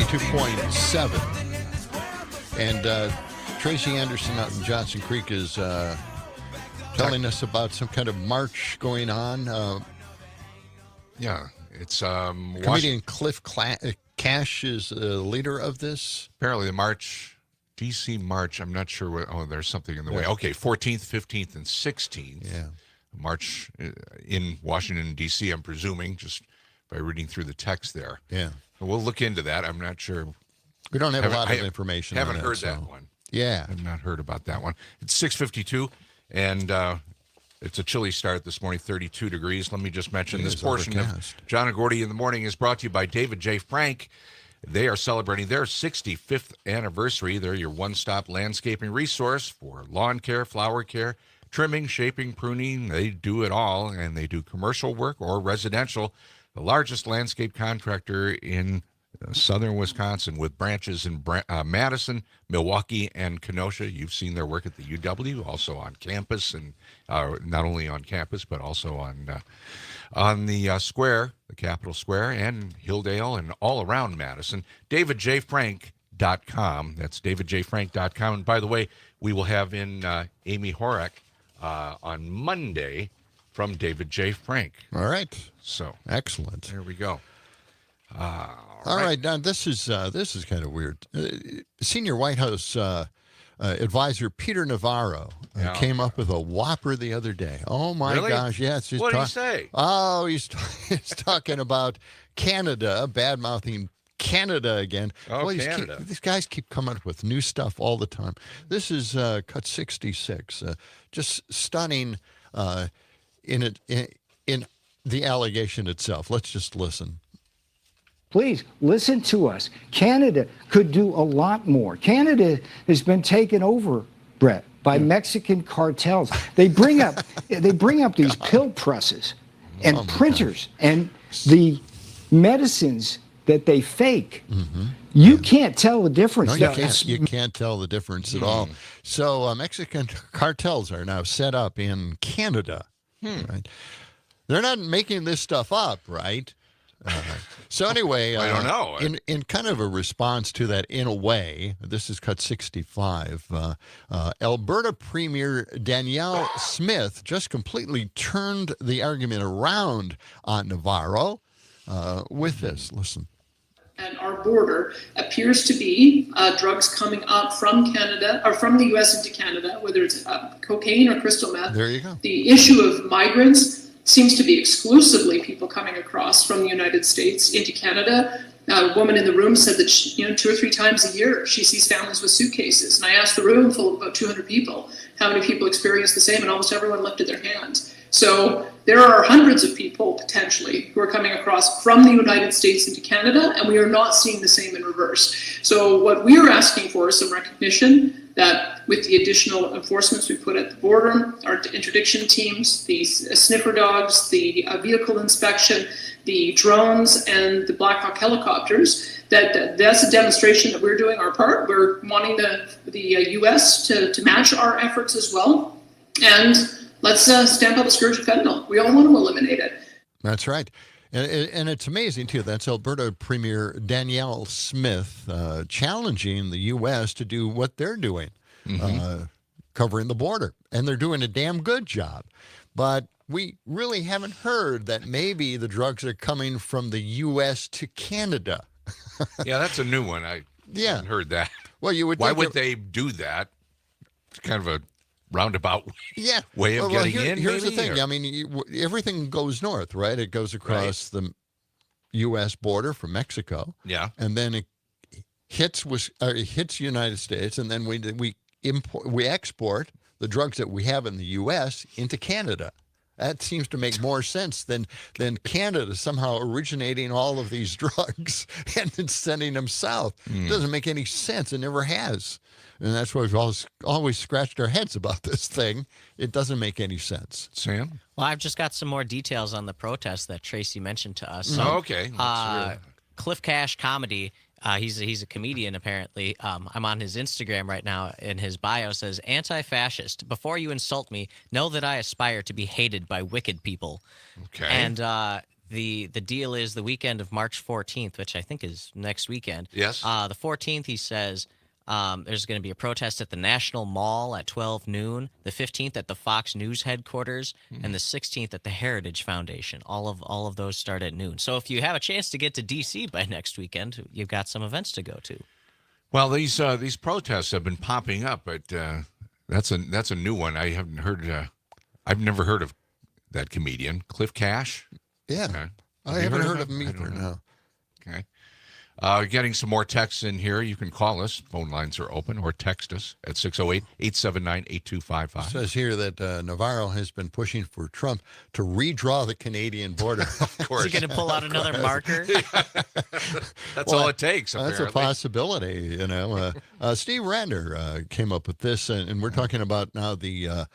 92.7. And Tracy Anderson out in Johnson Creek is telling us about some kind of march going on. Yeah, it's comedian Cliff Cash is the leader of this. Apparently the march, D.C. march, I'm not sure what, there's something in the way. Okay, 14th, 15th, and 16th. Yeah. March in Washington, D.C., I'm presuming, just by reading through the text there. Yeah. We'll look into that. I'm not sure. We don't have a lot of information on Haven't that, heard so. that one. Yeah. I've not heard about that one. It's 6:52, and it's a chilly start this morning, 32 degrees. Let me just mention this portion of John and Gordy in the Morning is brought to you by David J. Frank. They are celebrating their 65th anniversary. They're your one-stop landscaping resource for lawn care, flower care, trimming, shaping, pruning. They do it all, and they do commercial work or residential. The largest landscape contractor in southern Wisconsin with branches in Madison, Milwaukee, and Kenosha. You've seen their work at the UW, also on campus, and not only on campus, but also on the square, the Capitol Square, and Hilldale, and all around Madison. DavidJFrank.com. That's DavidJFrank.com. And by the way, we will have in Amy Horak on Monday from David J. Frank. All right. So excellent. There we go. All right. Now this is kind of weird. Senior White House advisor Peter Navarro came up with a whopper the other day. Oh my gosh! Yes. What did he say? Oh, he's talking about Canada, bad mouthing Canada again. Oh, Canada! These guys keep coming up with new stuff all the time. This is cut 66. Just stunning in the allegation itself. Let's just listen. Please listen to us. Canada could do a lot more. Canada has been taken over, Brett, by Mexican cartels. They bring up these pill presses and printers and the medicines that they fake. Mm-hmm. You can't tell the difference. No, you can't tell the difference at all. So Mexican cartels are now set up in Canada. Right? They're not making this stuff up, right? So anyway, I don't know. In kind of a response to that, in a way, this is cut 65. Alberta Premier Danielle Smith just completely turned the argument around on Navarro with this. Listen. And our border appears to be drugs coming up from Canada or from the U.S. into Canada, whether it's cocaine or crystal meth. There you go. The issue of migrants seems to be exclusively people coming across from the United States into Canada. A woman in the room said that 2 or 3 times a year she sees families with suitcases. And I asked the room full of about 200 people how many people experience the same, and almost everyone lifted their hands. So there are hundreds of people potentially who are coming across from the United States into Canada, and we are not seeing the same in reverse. So what we are asking for is some recognition that with the additional enforcements we put at the border, our interdiction teams, the sniffer dogs, the vehicle inspection, the drones, and the Black Hawk helicopters, that's a demonstration that we're doing our part. We're wanting the U.S. to match our efforts as well. And let's stamp out the scourge of fentanyl. We all want to eliminate it. That's right. And it's amazing, too. That's Alberta Premier Danielle Smith challenging the U.S. to do what they're doing, covering the border. And they're doing a damn good job. But we really haven't heard that maybe the drugs are coming from the U.S. to Canada. Yeah, that's a new one. I haven't heard that. Well, you would. Why would they do that? It's kind of a roundabout way of getting in. Here's maybe, the thing. Or? I mean, everything goes north, right? It goes across the U.S. border from Mexico. Yeah. And then it hits United States, and then we export the drugs that we have in the U.S. into Canada. That seems to make more sense than Canada somehow originating all of these drugs and then sending them south. It doesn't make any sense. It never has. And that's why we've always scratched our heads about this thing. It doesn't make any sense. Sam? Well, I've just got some more details on the protest that Tracy mentioned to us. So, okay. Cliff Cash Comedy, he's a comedian, apparently. I'm on his Instagram right now, and his bio says, "Anti-fascist. Before you insult me, know that I aspire to be hated by wicked people." Okay. And the deal is the weekend of March 14th, which I think is next weekend. Yes. The 14th, he says, there's going to be a protest at the National Mall at 12 noon, the 15th at the Fox News headquarters, and the 16th at the Heritage Foundation. All of those start at noon. So if you have a chance to get to D.C. by next weekend, you've got some events to go to. Well, these protests have been popping up, but that's a new one. I haven't heard. I've never heard of that comedian, Cliff Cash. Yeah, okay. I haven't heard of him either. No. Okay. Getting some more texts in here. You can call us. Phone lines are open, or text us at 608-879-8255. It says here that Navarro has been pushing for Trump to redraw the Canadian border. Of course. Is he going to pull out another marker? That's all it takes, apparently. That's a possibility, you know. Steve Radner came up with this, and we're talking about now the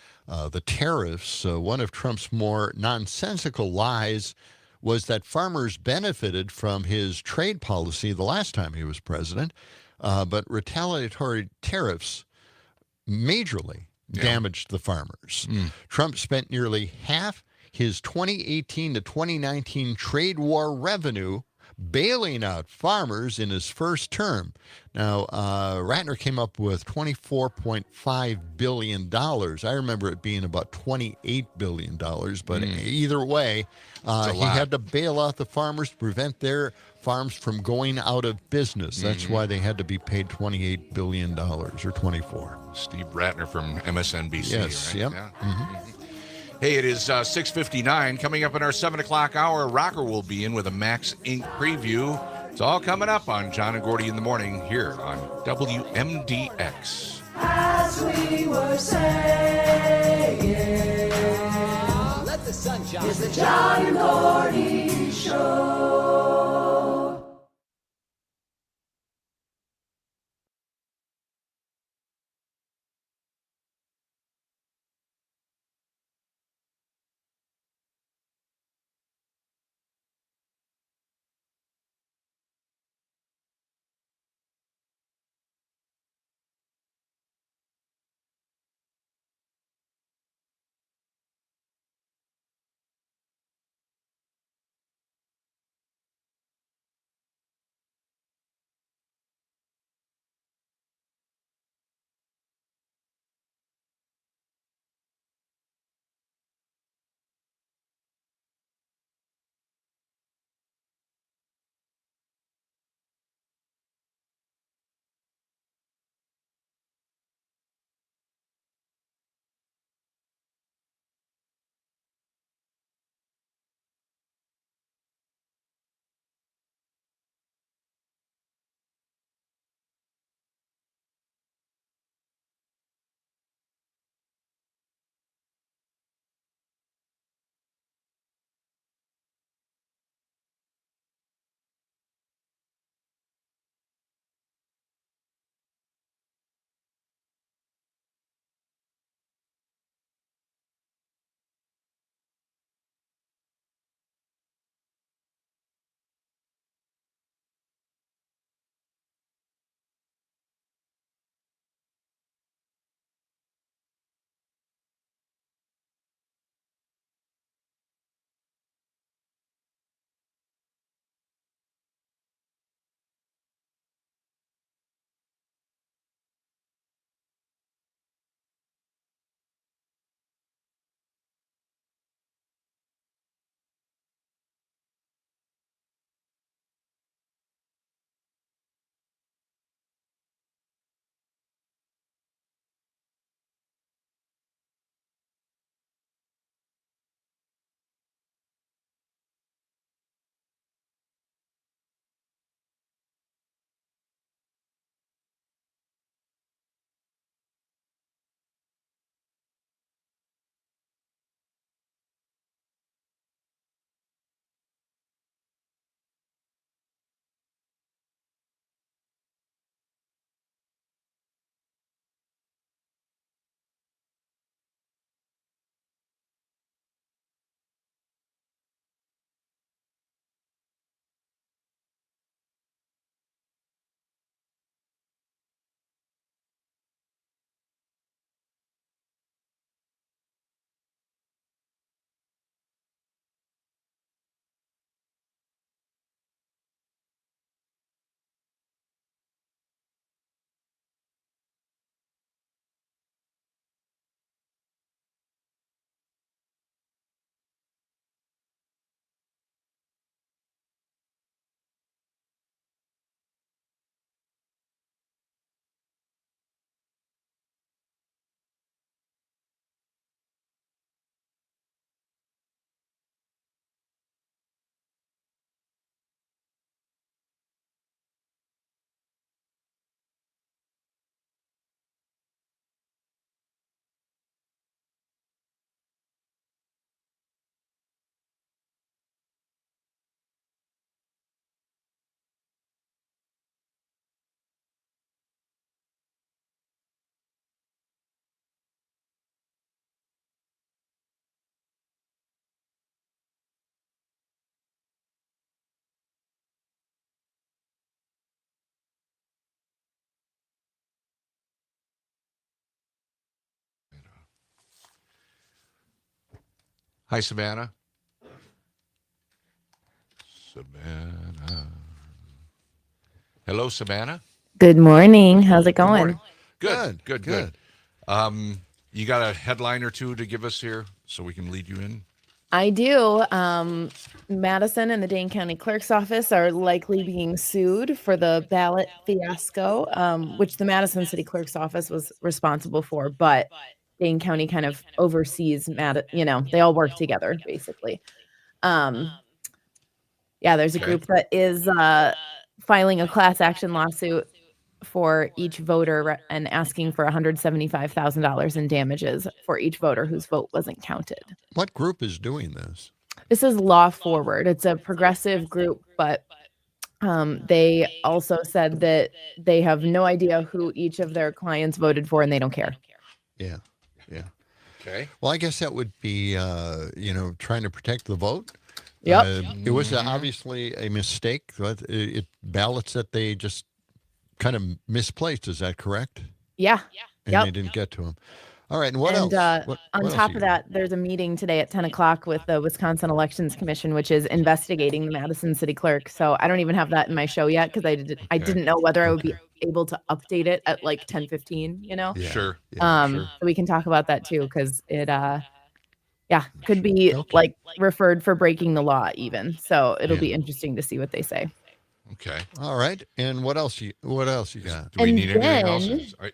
tariffs. One of Trump's more nonsensical lies was that farmers benefited from his trade policy the last time he was president, but retaliatory tariffs majorly damaged the farmers. Trump spent nearly half his 2018 to 2019 trade war revenue bailing out farmers in his first term. Now, Ratner came up with $24.5 billion. I remember it being about $28 billion, but either way, he had to bail out the farmers to prevent their farms from going out of business. That's why they had to be paid $28 billion or 24. Steve Ratner from MSNBC. Yes, right? yep. Yeah. Hey, it is 6:59. Coming up in our 7 o'clock hour, Rocker will be in with a Max Inc. preview. It's all coming up on John and Gordy in the Morning here on WMDX. As we were saying, let the sun shine. It's the John and Gordy Show. Hi, Savannah. Savannah. Hello, Savannah. Good morning. How's it going? Good. You got a headline or two to give us here so we can lead you in? I do. Madison and the Dane County Clerk's Office are likely being sued for the ballot fiasco, which the Madison City Clerk's Office was responsible for, but Dane County kind of oversees, they all work together, basically. There's a group that is filing a class action lawsuit for each voter and asking for $175,000 in damages for each voter whose vote wasn't counted. What group is doing this? This is Law Forward. It's a progressive group, but they also said that they have no idea who each of their clients voted for and they don't care. Yeah. Okay. Well, I guess that would be, trying to protect the vote. Yep. It was obviously a mistake. Ballots that they just kind of misplaced. Is that correct? Yeah. And they didn't get to them. All right. And what else? On top of that, there's a meeting today at 10 o'clock with the Wisconsin Elections Commission, which is investigating the Madison City Clerk. So I don't even have that in my show yet because I didn't know whether I would be able to update it at like 10:15, Yeah. Sure. So we can talk about that too because it could be like referred for breaking the law even. So it'll be interesting to see what they say. Okay. All right. And what else you got? Do we need anything else?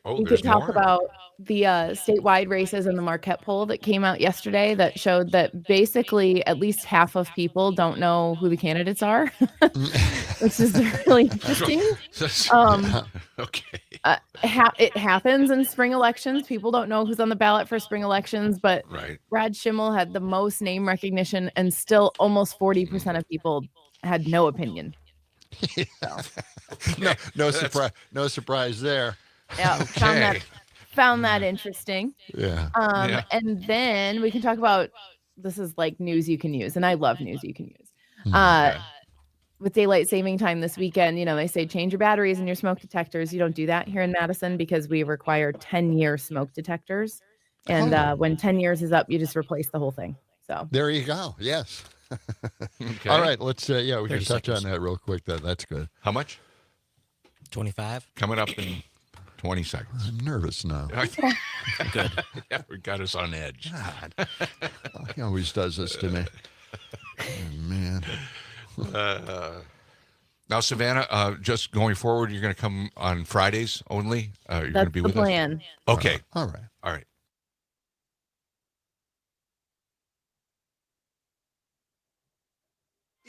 We could talk about the statewide races in the Marquette poll that came out yesterday that showed that basically at least half of people don't know who the candidates are, which is really interesting. Okay. It happens in spring elections. People don't know who's on the ballot for spring elections, but Brad Schimmel had the most name recognition and still almost 40% of people had no opinion. No surprise. No surprise there. Yeah, found that interesting. Yeah. And then we can talk about this is like news you can use, and I love news you can use. With daylight saving time this weekend, they say change your batteries and your smoke detectors. You don't do that here in Madison because we require 10-year smoke detectors, and when 10 years is up, you just replace the whole thing. So there you go. Yes. Okay. All right, let's we can touch on that real quick. That's good. How much? 25. Coming up in 20 seconds. I'm nervous now. Good. We got us on edge. God. He always does this to me. Oh, man. Now, Savannah, just going forward, you're going to come on Fridays only? You're going to be with us? That's the plan. Okay. All right.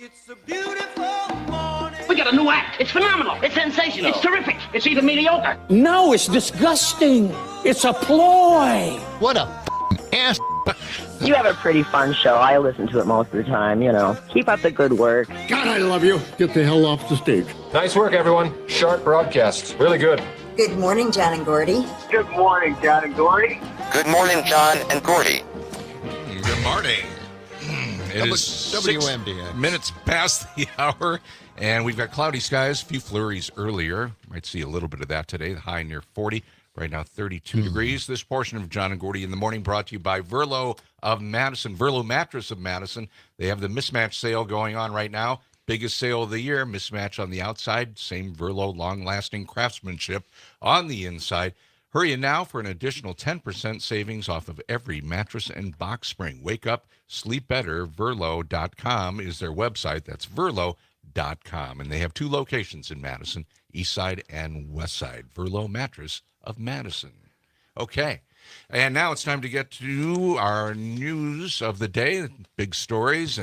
It's a beautiful morning. We got a new act. It's phenomenal. It's sensational. It's terrific. It's even mediocre. No, it's disgusting. It's a ploy. What a ass. You have a pretty fun show. I listen to it most of the time, Keep up the good work. God, I love you. Get the hell off the stage. Nice work, everyone. Sharp broadcast. Really good. Good morning, John and Gordy. Good morning, John and Gordy. Good morning, John and Gordy. Good morning. It is WMDX. 6 minutes past the hour, and we've got cloudy skies, a few flurries earlier. Might see a little bit of that today, the high near 40. Right now, 32 degrees. This portion of John and Gordy in the Morning brought to you by Verlo of Madison, Verlo Mattress of Madison. They have the mismatch sale going on right now. Biggest sale of the year, mismatch on the outside, same Verlo long-lasting craftsmanship on the inside. Hurry in now for an additional 10% savings off of every mattress and box spring. Wake up, sleep better. Verlo.com is their website. That's Verlo.com. And they have 2 locations in Madison, East Side and West Side. Verlo Mattress of Madison. Okay. And now it's time to get to our news of the day, big stories.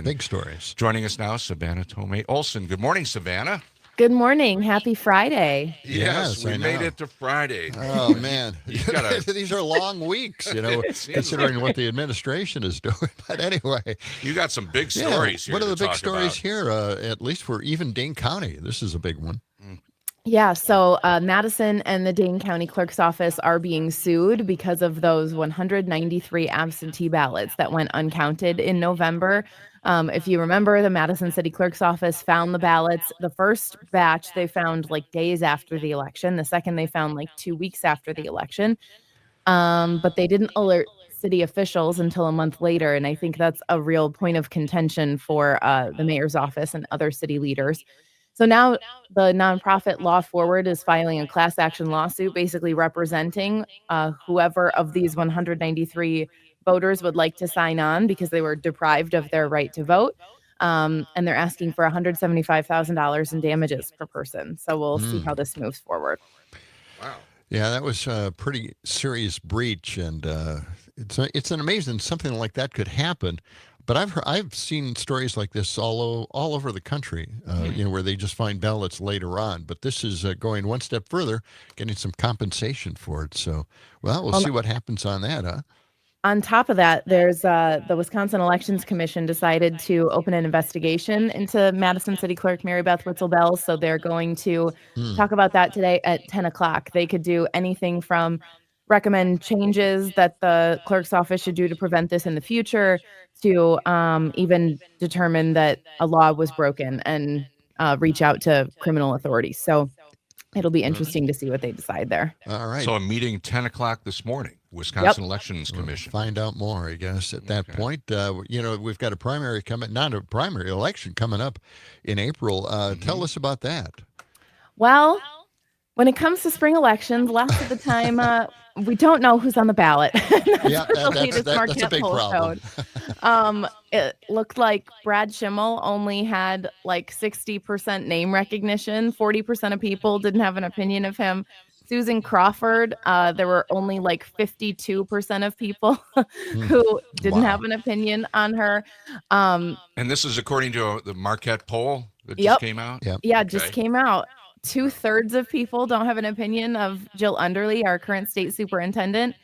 Joining us now, Savannah Tomei Olson. Good morning, Savannah. Good morning. Happy Friday. Yes, we made it to Friday. Oh, man. These are long weeks, considering what the administration is doing. But anyway. You got some big stories here. What are the big stories here, at least for even Dane County? This is a big one. Yeah, so Madison and the Dane County Clerk's Office are being sued because of those 193 absentee ballots that went uncounted in November. If you remember, the Madison City Clerk's Office found the ballots. The first batch they found like days after the election. The second they found like 2 weeks after the election. But they didn't alert city officials until a month later. And I think that's a real point of contention for the mayor's office and other city leaders. So now the nonprofit Law Forward is filing a class action lawsuit basically representing whoever of these 193 voters would like to sign on because they were deprived of their right to vote. And they're asking for $175,000 in damages per person. So we'll see how this moves forward. Wow. Yeah, that was a pretty serious breach, and it's an amazing something like that could happen. But I've seen stories like this all over the country, where they just find ballots later on. But this is going one step further, getting some compensation for it. So, we'll see what happens on that, huh? On top of that, there's the Wisconsin Elections Commission decided to open an investigation into Madison City Clerk Mary Beth Witzel-Bell. So they're going to talk about that today at 10 o'clock. They could do anything from recommend changes that the clerk's office should do to prevent this in the future to even determine that a law was broken and reach out to criminal authorities. So it'll be interesting to see what they decide there. All right. So a meeting 10 o'clock this morning, Wisconsin Elections Commission. We'll find out more, I guess, at that point. We've got a primary not a primary election coming up in April. Tell us about that. Well, when it comes to spring elections, lots of the time we don't know who's on the ballot. That's a big problem. It looked like Brad Schimmel only had like 60% name recognition. 40% of people didn't have an opinion of him. Susan Crawford, there were only like 52% of people who didn't have an opinion on her. And this is according to the Marquette poll that just came out? Just came out. 2/3 of people don't have an opinion of Jill Underly, our current state superintendent,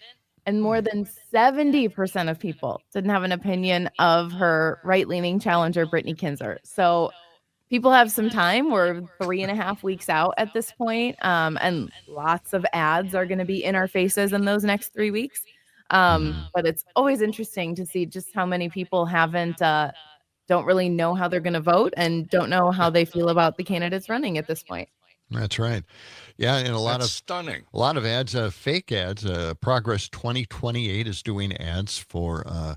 and more than 70% of people didn't have an opinion of her right-leaning challenger, Brittany Kinzer. So people have some time. We're 3.5 weeks out at this point, and lots of ads are going to be in our faces in those next 3 weeks. But it's always interesting to see just how many people don't really know how they're going to vote and don't know how they feel about the candidates running at this point. That's right. Yeah, and stunning. A lot of ads, fake ads. Progress 2028 is doing ads for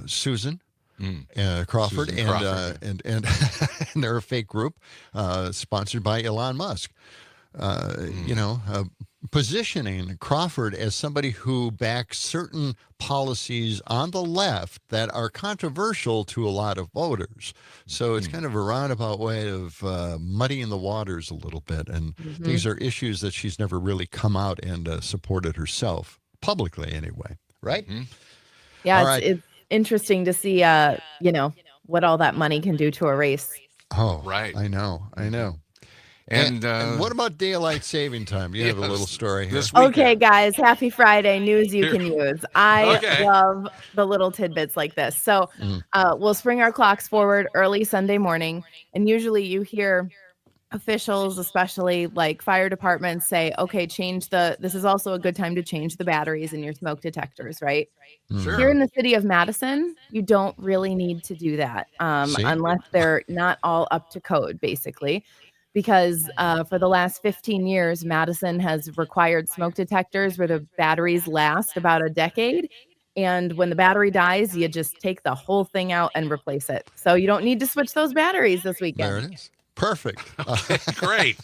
Susan Crawford, Susan Crawford. And they're a fake group sponsored by Elon Musk. Positioning Crawford as somebody who backs certain policies on the left that are controversial to a lot of voters. So it's kind of a roundabout way of muddying the waters a little bit. And these are issues that she's never really come out and supported herself, publicly anyway. Right? Yeah, it's interesting to see, what all that money can do to a race. Oh, right. I know. And what about daylight saving time? You have a little story here. Okay, guys, happy Friday. News you can use. I love the little tidbits like this. So we'll spring our clocks forward early Sunday morning. And usually you hear officials, especially like fire departments, say, okay, this is also a good time to change the batteries in your smoke detectors, right? Sure. Here in the city of Madison, you don't really need to do that unless they're not all up to code, basically. Because for the last 15 years, Madison has required smoke detectors where the batteries last about a decade. And when the battery dies, you just take the whole thing out and replace it. So you don't need to switch those batteries this weekend. There it is. Perfect. Okay, great.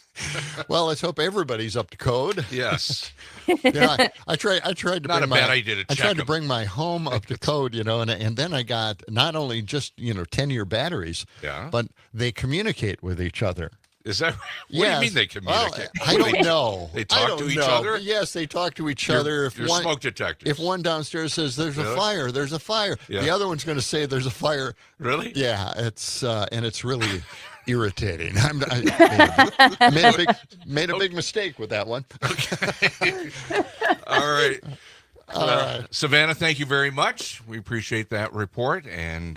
Well, let's hope everybody's up to code. Yes. I tried to Not bring a bad idea to check I tried to them. bring my home up to code, and then I got not only just 10-year batteries, but they communicate with each other. Is that what do you mean they communicate? Well, I don't know. They talk to each other? Yes, they talk to each other. If your smoke detectors. If one downstairs says there's a fire, the other one's going to say there's a fire. Really? Yeah, it's and it's really irritating. I made a big mistake with that one. Okay. All right. Savannah, thank you very much. We appreciate that report, and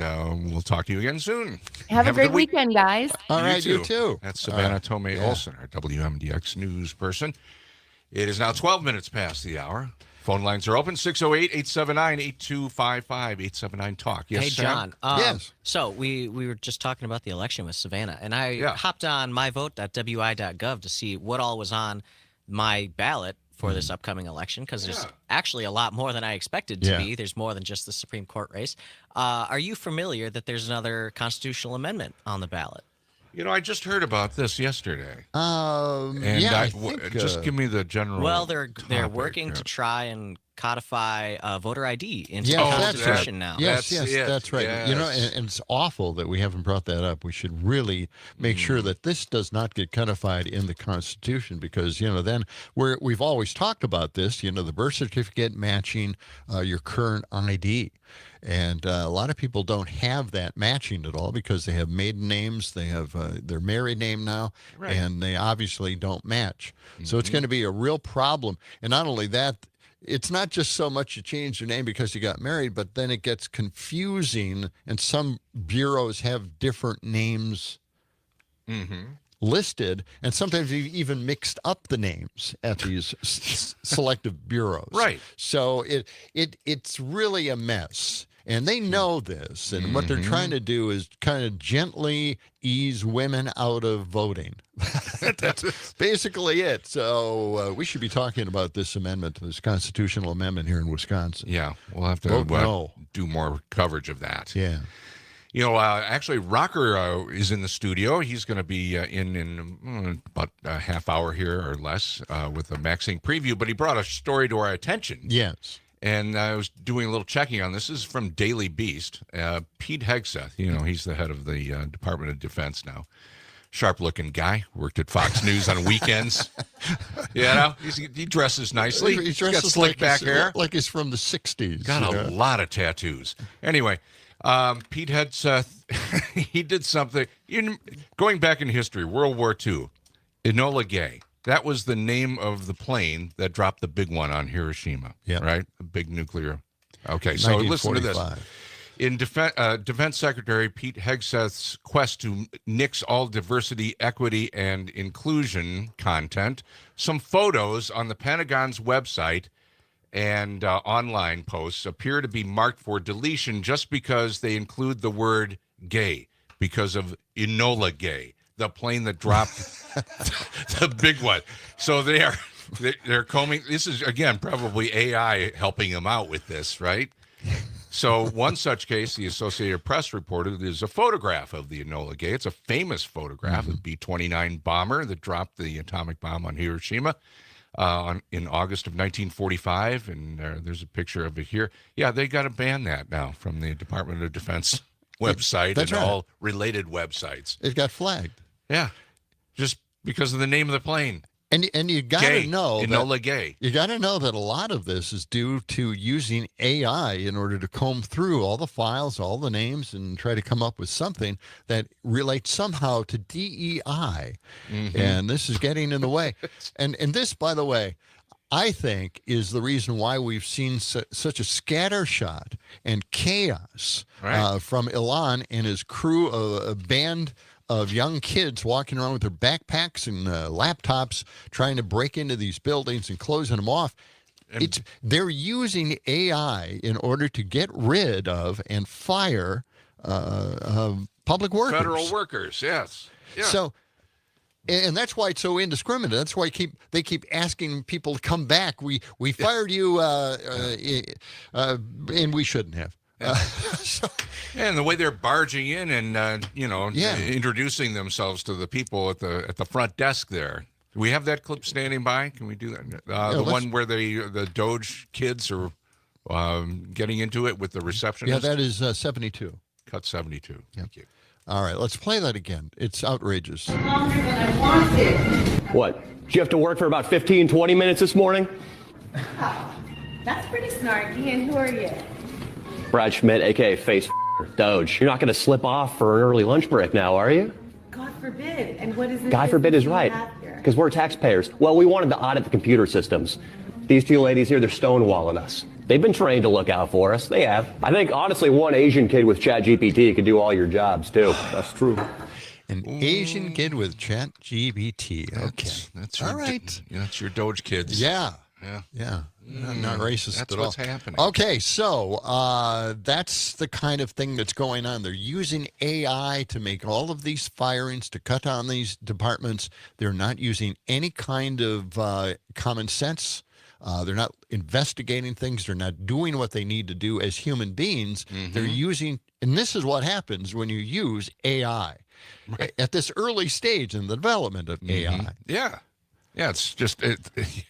we'll talk to you again soon. Have a great weekend, guys. All right, you too. That's Savannah Tomei Olson, our WMDX news person. It is now 12 minutes past the hour. Phone lines are open, 608-879-8255, 879-TALK. Yes, hey, John. Yes. So we were just talking about the election with Savannah, and I hopped on myvote.wi.gov to see what all was on my ballot for this upcoming election because there's actually a lot more than I expected to be. There's more than just the Supreme Court race. Are you familiar that there's another constitutional amendment on the ballot? I just heard about this yesterday. Just give me the general. Well, they're working to try and codify voter ID into the Constitution now. Yes, that's right. Yes. And it's awful that we haven't brought that up. We should really make sure that this does not get codified in the Constitution because, then we've always talked about this, the birth certificate matching your current ID. And a lot of people don't have that matching at all because they have maiden names, they have their married name now, and they obviously don't match. So it's going to be a real problem. And not only that, it's not just so much you change your name because you got married, but then it gets confusing, and some bureaus have different names listed, and sometimes you've even mixed up the names at these selective bureaus. Right. So it's really a mess. And they know this, and what they're trying to do is kind of gently ease women out of voting. That's basically it. So we should be talking about this amendment, this constitutional amendment here in Wisconsin. Yeah, we'll have to do more coverage of that. Yeah. Actually, Rocker is in the studio. He's going to be in about a half hour here or less with a Maxine preview, but he brought a story to our attention. Yes. And I was doing a little checking on this. This is from Daily Beast. Pete Hegseth, he's the head of the Department of Defense now. Sharp-looking guy, worked at Fox News on weekends. He dresses nicely. He got slick back hair. Like he's from the 60s. Got a lot of tattoos. Anyway, Pete Hegseth, he did something. Going back in history, World War II, Enola Gay. That was the name of the plane that dropped the big one on Hiroshima, right? The big nuclear. Okay, so listen to this. In Defense Secretary Pete Hegseth's quest to nix all diversity, equity, and inclusion content, some photos on the Pentagon's website and online posts appear to be marked for deletion just because they include the word gay, because of Enola Gay, the plane that dropped the big one. So they're combing. This is, again, probably AI helping them out with this, right? So one such case, the Associated Press reported, is a photograph of the Enola Gay. It's a famous photograph of the B-29 bomber that dropped the atomic bomb on Hiroshima in August of 1945. And there's a picture of it here. Yeah, they got to ban that now from the Department of Defense website and all related websites. It got flagged. Yeah, just because of the name of the plane. And you got to know Enola Gay. You got to know that a lot of this is due to using AI in order to comb through all the files, all the names, and try to come up with something that relates somehow to DEI. And this is getting in the way. And this, by the way, I think is the reason why we've seen such a scattershot and chaos from Elon and his crew, a band of young kids walking around with their backpacks and laptops trying to break into these buildings and closing them off. They're using AI in order to get rid of and fire public workers. Federal workers, yes. Yeah. So, and that's why it's so indiscriminate. That's why they keep asking people to come back. We fired you, and we shouldn't have. And the way they're barging in and introducing themselves to the people at the front desk there. Do we have that clip standing by? Can we do that? The one where the Doge kids are getting into it with the receptionist. Yeah, that is 72. Cut 72. Thank you. All right, let's play that again. It's outrageous. Longer than I wanted. What? Did you have to work for about 15, 20 minutes this morning? Oh, that's pretty snarky. And who are you? Brad Schmidt, a.k.a. Face Doge. You're not going to slip off for an early lunch break now, are you? God forbid. And what is this? God forbid is right. Because we're taxpayers. Well, we wanted to audit the computer systems. These two ladies here, they're stonewalling us. They've been trained to look out for us. They have. I think, honestly, one Asian kid with ChatGPT could do all your jobs, too. That's true. An Asian kid with ChatGPT. Okay. That's all right. That's your Doge kids. Yeah. Yeah. Not racist at all. That's what's happening. Okay, so that's the kind of thing that's going on. They're using AI to make all of these firings, to cut down these departments. They're not using any kind of common sense. They're not investigating things. They're not doing what they need to do as human beings. They're using, and this is what happens when you use AI at this early stage in the development of AI. Yeah. It's just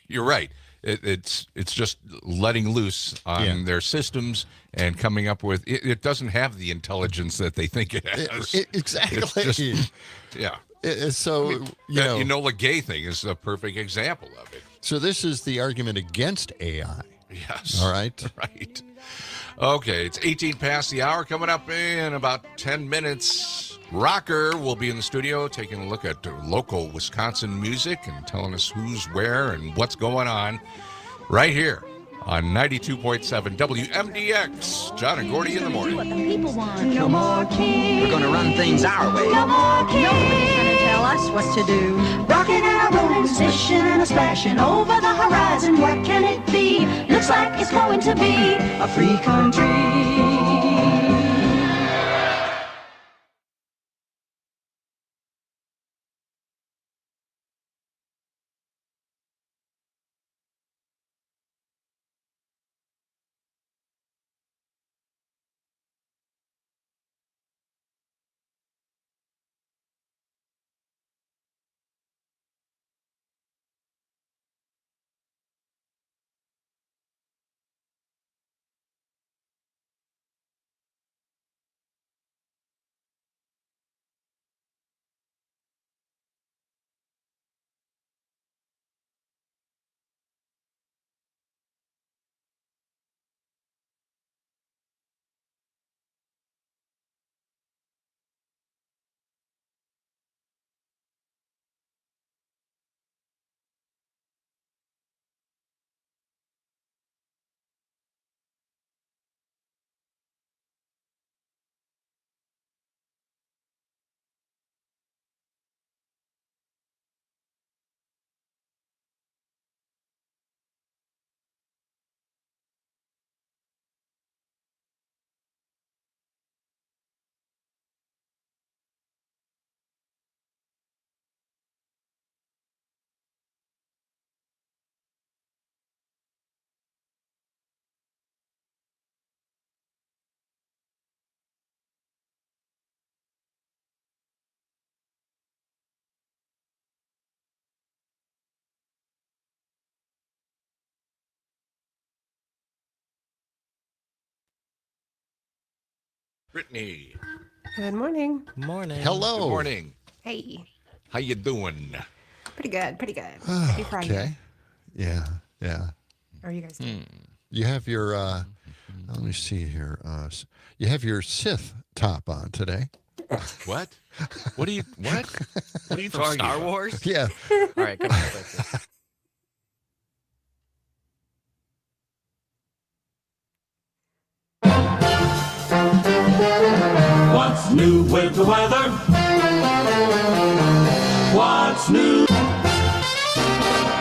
you're right. It's just letting loose on their systems and coming up with it doesn't have the intelligence that they think it has. Exactly. It's just, So the Enola Gay thing is a perfect example of it. So this is the argument against AI. Yes. All right. Right. Okay, it's 18 past the hour. Coming up in about 10 minutes, Rocker will be in the studio taking a look at local Wisconsin music and telling us who's where and what's going on right here on 92.7 WMDX. John and Gordy in the morning. What the people want. No more kings. We're going to run things our way. No more kings. Nobody's going to tell us what to do. Rocking and a rolling, splishing and a splashing over the horizon. What can it be? Looks like it's going to be a free country. Brittany. Good morning. Morning. Hello. Good morning. Hey. How you doing? Pretty good. Pretty good. Happy Friday. Okay. Yeah. How are you guys doing? You have your, let me see here. You have your Sith top on today. What? What are you talking Star about? Wars? Yeah. All right, come on. Quick. What's new with the weather? What's new?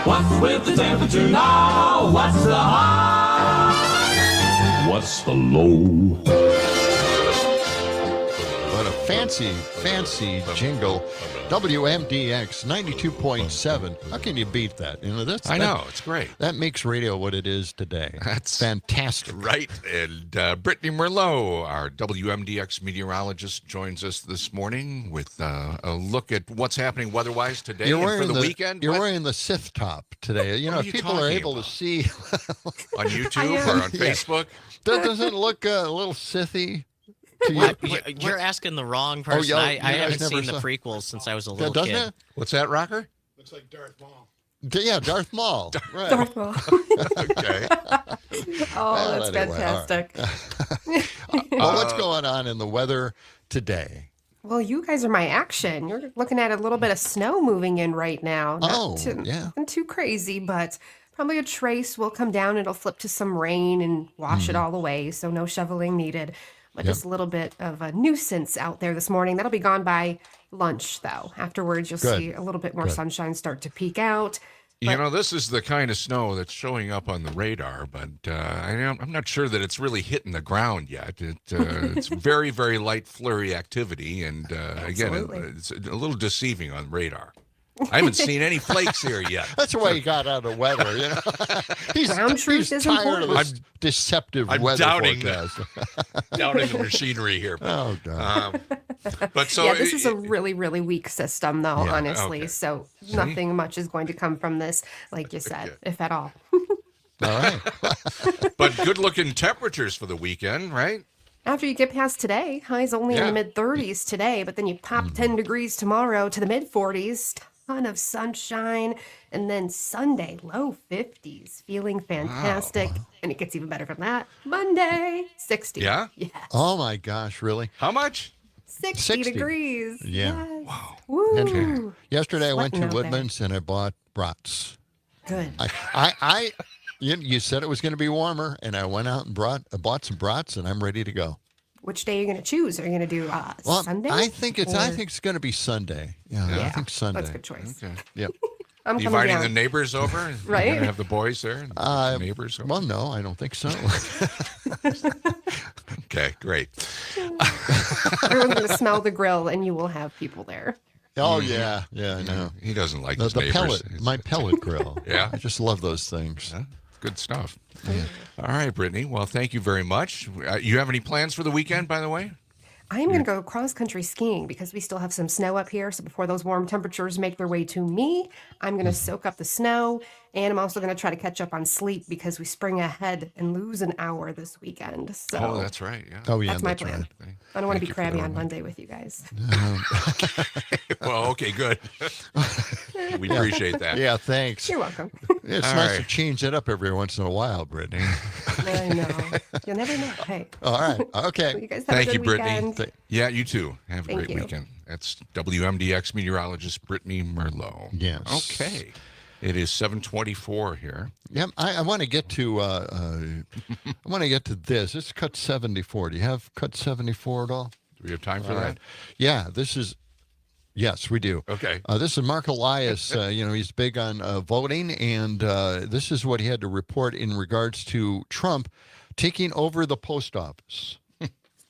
What's with the temperature now? What's the high? What's the low? What a fancy jingle. WMDX 92.7. How can you beat that? You know, I know, it's great. That makes radio what it is today. That's fantastic. Right. And Brittany Merlot, our WMDX meteorologist, joins us this morning with a look at what's happening weather-wise today and for the weekend. You're wearing the Sith top today. You know, if people are able to see on YouTube or on Facebook. That doesn't look a little Sithy. You're asking the wrong person. I haven't seen the prequels since I was a little kid. It? What's that, Rocker? Looks like Darth Maul. Yeah, Darth Maul. Right. Darth Maul. Okay. Oh, that's fantastic. Well, what's going on in the weather today? Well, you guys are my action. You're looking at a little bit of snow moving in right now. Nothing too crazy, but probably a trace will come down. It'll flip to some rain and wash it all away, so no shoveling needed. But just a little bit of a nuisance out there this morning. That'll be gone by lunch, though. Afterwards, you'll see a little bit more sunshine start to peek out. You know, this is the kind of snow that's showing up on the radar, but I'm not sure that it's really hitting the ground yet. It's very, very light flurry activity, and again, it's a little deceiving on radar. I haven't seen any flakes here yet. That's why he got out of weather. He's tired of this deceptive weather forecast. Doubting the machinery here. Oh God. But so this is a really, really weak system, though. Honestly, so nothing much is going to come from this, like you said, if at all. All right. But good-looking temperatures for the weekend, right? After you get past today, highs only in the mid-30s today, but then you pop 10 degrees tomorrow to the mid-40s, ton of sunshine, and then Sunday, low 50s, feeling fantastic. Wow. And it gets even better from that. Monday, 60. Yeah? Yes. Oh, my gosh, really? How much? 60 degrees. Yeah. Yes. Wow. Woo. Yesterday I went to Woodlands and I bought brats. Good. You said it was going to be warmer, and I went out and bought some brats, and I'm ready to go. Which day are you going to choose? Are you going to do Sunday? I think it's going to be Sunday. Yeah, I think Sunday. That's a good choice. Okay. Yep. I'm inviting down. the neighbors over? Right? You're going to have the boys there? The neighbors over? Well, no, I don't think so. Okay, great. Everyone's going to smell the grill, and you will have people there. Oh, yeah, I know. He doesn't like his neighbors. My pellet grill. Yeah? I just love those things. Yeah. Good stuff. Yeah. All right, Brittany. Well, thank you very much. You have any plans for the weekend, by the way? I am going to go cross-country skiing because we still have some snow up here. So before those warm temperatures make their way to me, I'm going to soak up the snow. And I'm also going to try to catch up on sleep because we spring ahead and lose an hour this weekend. So that's right. Yeah. Oh, yeah. That's my plan. Right. I don't want to be crabby on Monday with you guys. Well, okay, good. We appreciate that. Yeah, thanks. You're welcome. It's nice to change it up every once in a while, Brittany. I know. You'll never know. Hey. All right. Okay. Well, you guys have a good Brittany. weekend. Yeah, you too. Have a Thank great you. weekend. That's WMDX meteorologist Brittany Merlot. Yes. Okay. It is 7:24 here. Yeah, I want to get to this. It's cut 74. Do you have cut 74 at all? Do we have time for that? Yeah, this is. Yes, we do. Okay. This is Mark Elias. He's big on voting, and this is what he had to report in regards to Trump taking over the post office.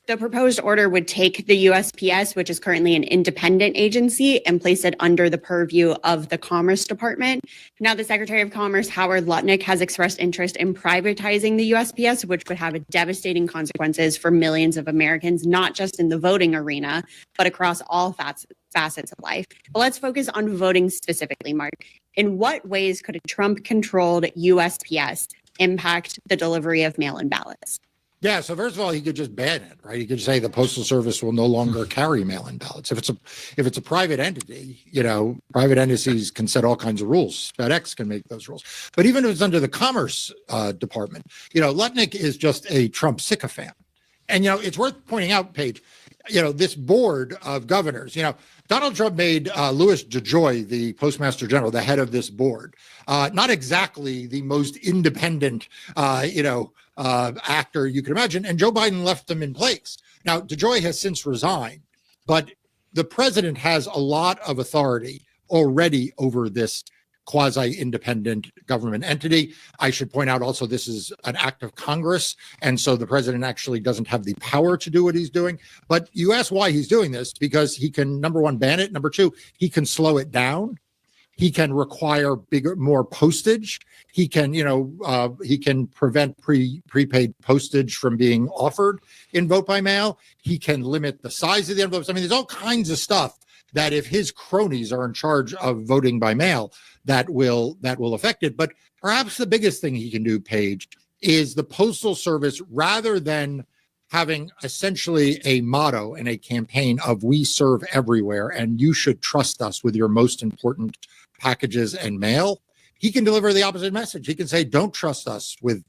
The proposed order would take the USPS, which is currently an independent agency, and place it under the purview of the Commerce Department. Now, the Secretary of Commerce, Howard Lutnick, has expressed interest in privatizing the USPS, which would have devastating consequences for millions of Americans, not just in the voting arena, but across all facets of life. But let's focus on voting specifically, Mark. In what ways could a Trump-controlled USPS impact the delivery of mail-in ballots? Yeah, so first of all, he could just ban it, right? He could say the Postal Service will no longer carry mail-in ballots. If it's a private entity, private entities can set all kinds of rules. FedEx can make those rules. But even if it's under the Commerce Department, Lutnick is just a Trump sycophant. And, it's worth pointing out, Paige, this board of governors, Donald Trump made Louis DeJoy, the Postmaster General, the head of this board. Not exactly the most independent, actor you can imagine. And Joe Biden left them in place. Now, DeJoy has since resigned, but the president has a lot of authority already over this quasi-independent government entity. I should point out also this is an act of Congress, and so the president actually doesn't have the power to do what he's doing. But you ask why he's doing this, because he can, number one, ban it. Number two, he can slow it down. He can require more postage. He can, he can prevent prepaid postage from being offered in vote by mail. He can limit the size of the envelopes. I mean, there's all kinds of stuff that if his cronies are in charge of voting by mail, that will affect it. But perhaps the biggest thing he can do, Paige, is the Postal Service, rather than having essentially a motto and a campaign of "we serve everywhere" and "you should trust us with your most important packages and mail," he can deliver the opposite message. He can say, "Don't trust us with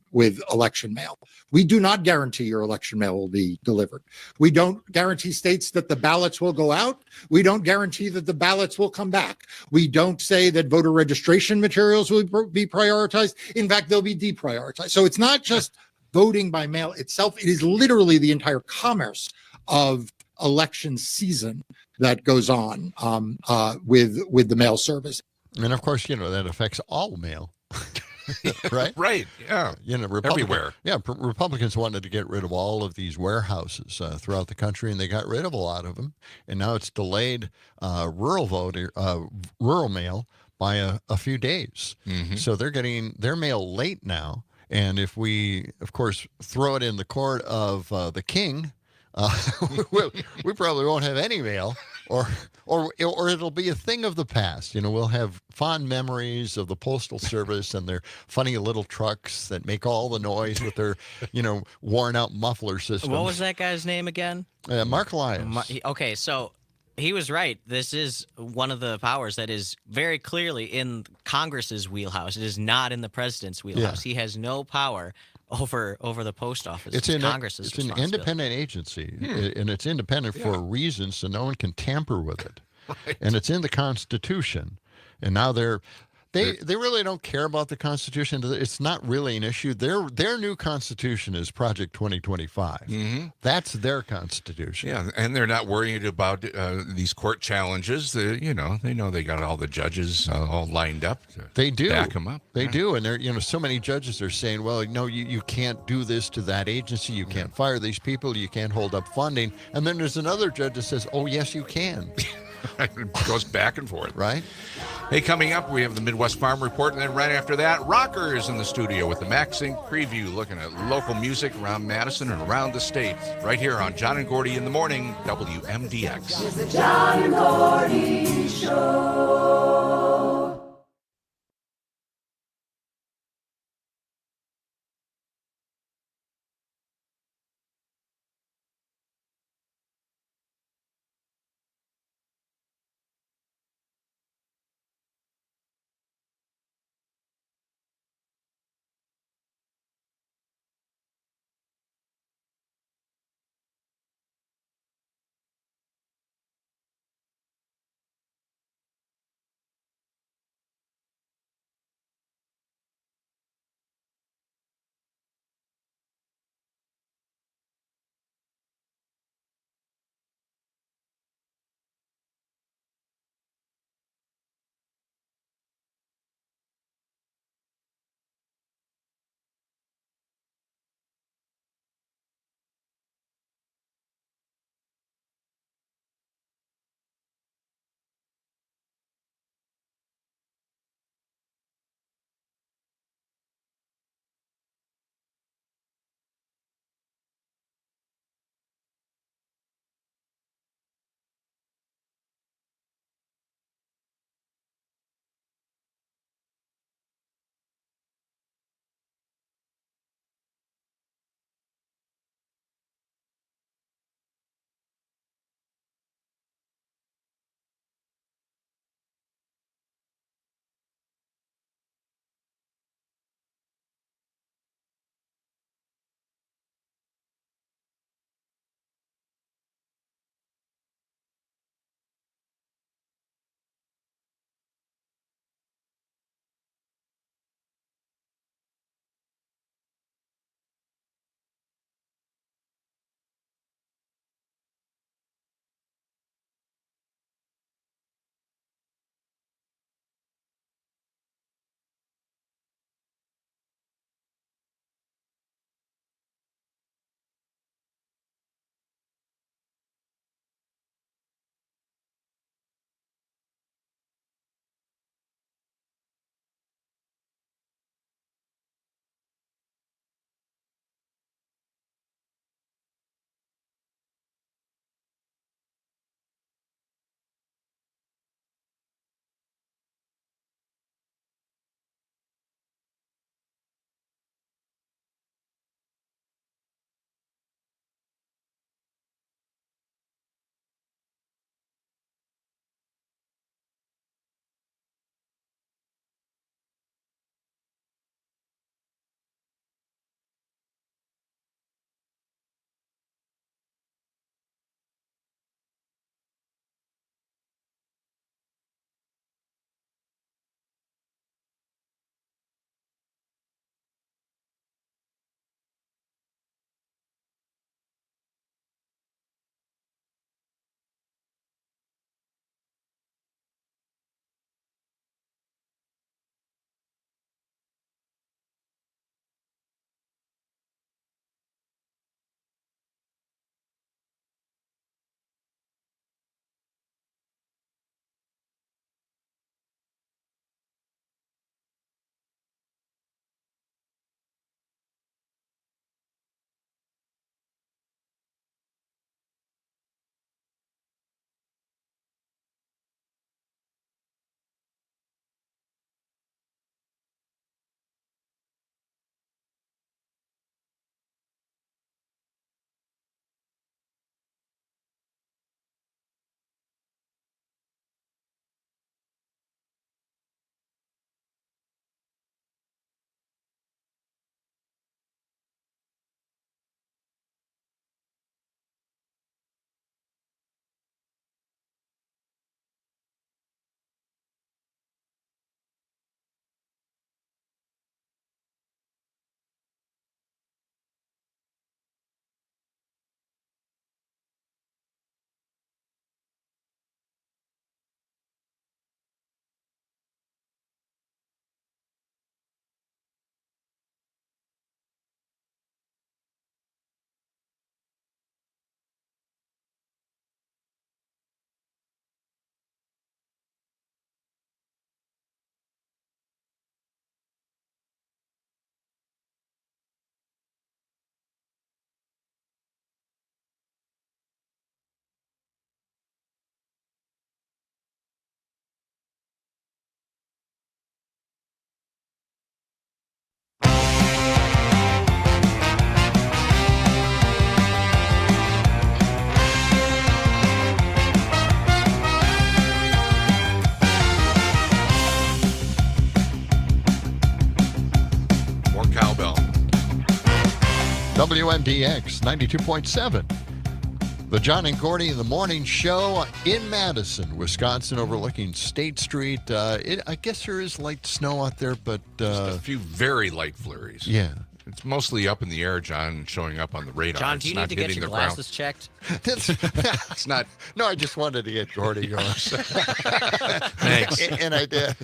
election mail. We do not guarantee your election mail will be delivered. We don't guarantee states that the ballots will go out. We don't guarantee that the ballots will come back. We don't say that voter registration materials will be prioritized. In fact, they'll be deprioritized." So it's not just voting by mail itself. It is literally the entire commerce of election season that goes on with the mail service. And of course, that affects all mail. right? Right. Yeah. Everywhere. Yeah, Republicans wanted to get rid of all of these warehouses throughout the country, and they got rid of a lot of them. And now it's delayed rural mail by a few dawe So they're getting their mail late now. And if we, of course, throw it in the court of the king, we probably won't have any mail, or it'll be a thing of the past. We'll have fond memories of the Postal Service and their funny little trucks that make all the noise with their, worn out muffler system. What was that guy's name again? Mark Elias. Okay, so he was right. This is one of the powers that is very clearly in Congress's wheelhouse. It is not in the president's wheelhouse. He has no power over the post office. It's Congress's It's an independent agency, and it's independent for a reason, so no one can tamper with it. Right. And it's in the Constitution, and now they really don't care about the Constitution. It's not really an issue. Their new Constitution is Project 2025. That's their Constitution. Yeah, and they're not worried about these court challenges. They know they got all the judges all lined up. They do back them up. They do, and so many judges are saying, well, no, you can't do this to that agency. You can't fire these people. You can't hold up funding. And then there's another judge that says, oh, yes, you can. It goes back and forth. Right. Hey, coming up, we have the Midwest Farm Report, and then right after that, Rockers in the studio with the MaxSync preview, looking at local music around Madison and around the state, right here on John and Gordy in the Morning, WMDX. It's the John and Gordy Show. WMDX 92.7. The John and Gordy in the Morning Show in Madison, Wisconsin, overlooking State Street. I guess there is light snow out there, but... just a few very light flurries. Yeah. It's mostly up in the air, John, showing up on the radar. John, do you need to get your glasses checked? It's not. No, I just wanted to get Gordy going. Thanks. And I did.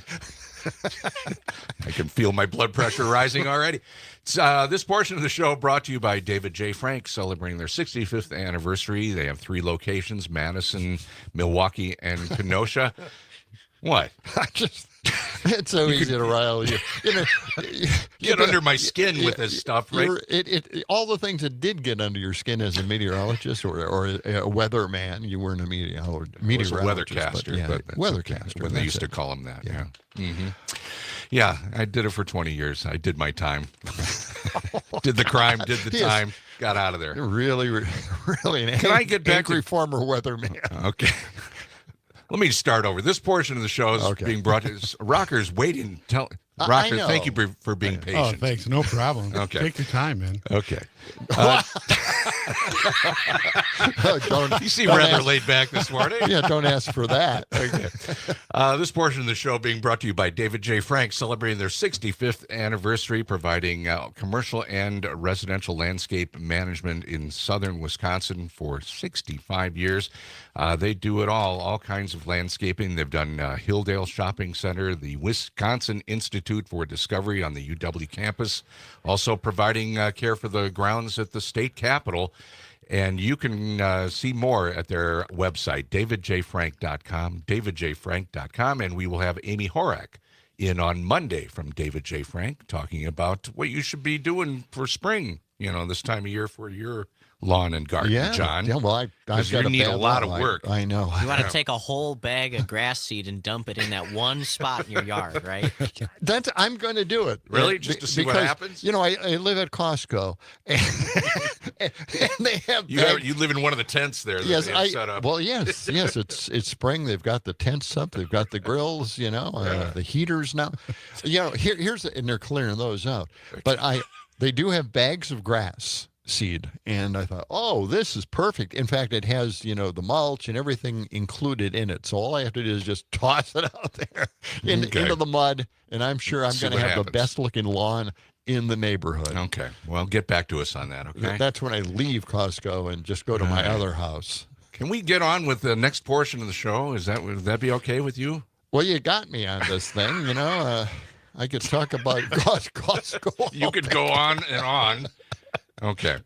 I can feel my blood pressure rising already. This portion of the show brought to you by David J. Frank, celebrating their 65th anniversary. They have 3 locations, Madison, Milwaukee, and Kenosha. What? It's so easy to rile you. Get under my skin with this stuff, right? All the things that did get under your skin as a meteorologist or a weatherman. You weren't a meteorologist. I was a weathercaster. But weathercaster. When they used to call them that, yeah. Mm-hmm. Yeah, I did it for 20 years. I did my time. Did the crime, did the time, got out of there. Really an Can I get back angry former weatherman. Okay. Let me start over. This portion of the show is being brought to Rocker's waiting. Rocker, thank you for being patient. Oh, thanks. No problem. Okay. Take your time, man. Okay. You seem don't rather ask. laid back this morning. Yeah, don't ask for that. Okay. This portion of the show being brought to you by David J. Frank, celebrating their 65th anniversary, providing commercial and residential landscape management in southern Wisconsin for 65 years. They do it all kinds of landscaping. They've done Hilldale Shopping Center, the Wisconsin Institute for Discovery on the UW campus, also providing care for the grounds at the state capitol. And you can see more at their website, davidjfrank.com, and we will have Amy Horak in on Monday from David J. Frank talking about what you should be doing for spring, this time of year for your lawn and garden, John. Yeah, well, I've got you need a lot of work. I know. You want to take a whole bag of grass seed and dump it in that one spot in your yard, right? I'm going to do it. Really? Just to see what happens? I live at Costco, and they have... You live in one of the tents there that they have set up. Well, yes. It's spring. They've got the tents up. They've got the grills, the heaters now. And they're clearing those out. But they do have bags of grass seed, and I thought, this is perfect. In fact, it has the mulch and everything included in it, so all I have to do is just toss it out there into the mud, and I'm sure I'm going to have the best looking lawn in the neighborhood. Okay, well, get back to us on that. Okay, that's when I leave Costco and just go to my other house. Can we get on with the next portion of the show? Would that be okay with you? Well, you got me on this thing. I could talk about Costco. You could go on and on. Okay.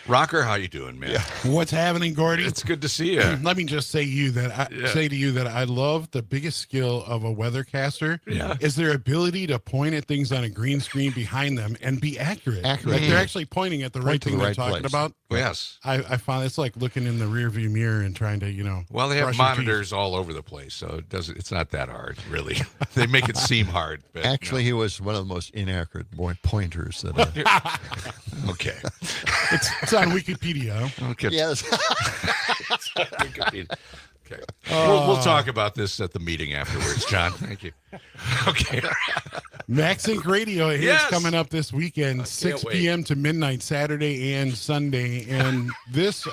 Rocker, how you doing, man? Yeah. What's happening, Gordy? It's good to see you. Let me just say to you that I love the biggest skill of a weathercaster is their ability to point at things on a green screen behind them and be accurate. Like they're actually pointing at the right thing they're talking about. Yes. I find it's like looking in the rearview mirror and trying to, Well, they have monitors all over the place, so it's not that hard, really. They make it seem hard. But, actually, he was one of the most inaccurate pointers that Okay. It's on Wikipedia. Okay. Yes. It's on Wikipedia. Okay. We'll talk about this at the meeting afterwards, John. Thank you. Okay. Max Inc. Radio is coming up this weekend, 6 p.m. to midnight, Saturday and Sunday. And this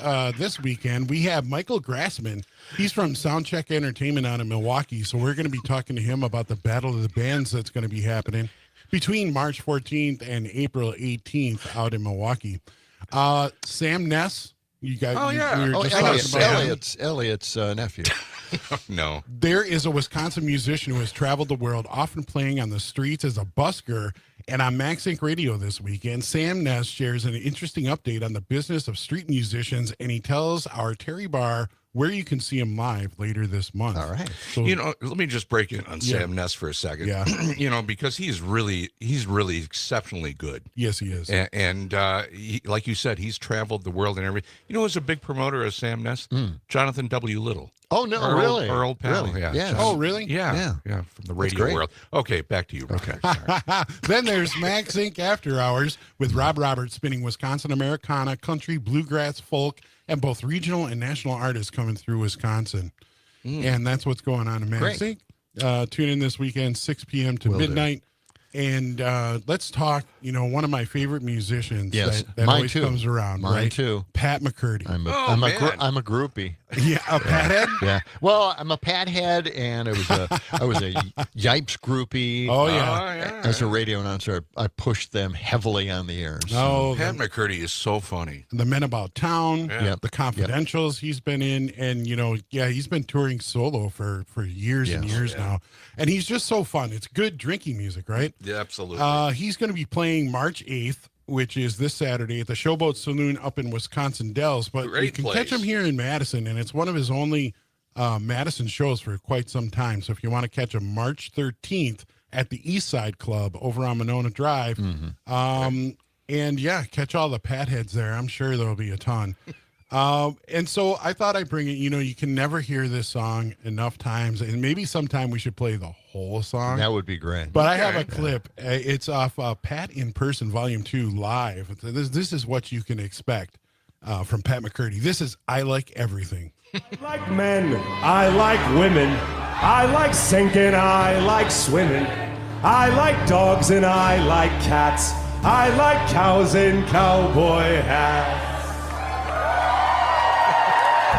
weekend, we have Michael Grassman. He's from Soundcheck Entertainment out of Milwaukee. So we're going to be talking to him about the Battle of the Bands that's going to be happening between March 14th and April 18th out in Milwaukee. Sam Ness, you guys. Oh, yeah. Elliot's nephew. No. There is a Wisconsin musician who has traveled the world, often playing on the streets as a busker. And on Max Inc. Radio this weekend, Sam Ness shares an interesting update on the business of street musicians, and he tells our Terry Bar where you can see him live later this month. All right. So, let me just break in on Sam Ness for a second. Yeah. Because he's really exceptionally good. Yes, he is. And he, like you said, he's traveled the world and everything. Who's a big promoter of Sam Ness? Jonathan W. Little. Oh, no, really? Our old pal. Really? Yeah. Yes. Oh, really? Yeah, from the radio world. Okay, back to you. Okay. Then there's Max Inc. After Hours with Rob Roberts spinning Wisconsin Americana, country, bluegrass, folk, and both regional and national artists coming through Wisconsin. And that's what's going on in Max Inc. Tune in this weekend, 6 p.m. to midnight. And let's talk, one of my favorite musicians yes, that always comes around. Mine right? too. Pat McCurdy. I'm a groupie. Yeah, a Pathead? Yeah. Well, I'm a Pathead, and I was a Yipes groupie. Oh, yeah. As a radio announcer, I pushed them heavily on the air. So. Oh, Pat McCurdy is so funny. The Men About Town, the Confidentials he's been in, and he's been touring solo for years and years now. And he's just so fun. It's good drinking music, right? Yeah, absolutely. He's going to be playing March 8th, which is this Saturday, at the Showboat Saloon up in Wisconsin Dells. But you can catch him here in Madison, and it's one of his only Madison shows for quite some time. So if you want to catch him March 13th at the East Side Club over on Monona Drive, and catch all the Patheads there. I'm sure there'll be a ton. And so I thought I'd bring it. You can never hear this song enough times, and maybe sometime we should play the whole song. That would be great. But I have a clip. It's off Pat in Person Volume 2 live. This is what you can expect from Pat McCurdy. This is I Like Everything. I like men, I like women, I like sinking, I like swimming, I like dogs and I like cats, I like cows in cowboy hats.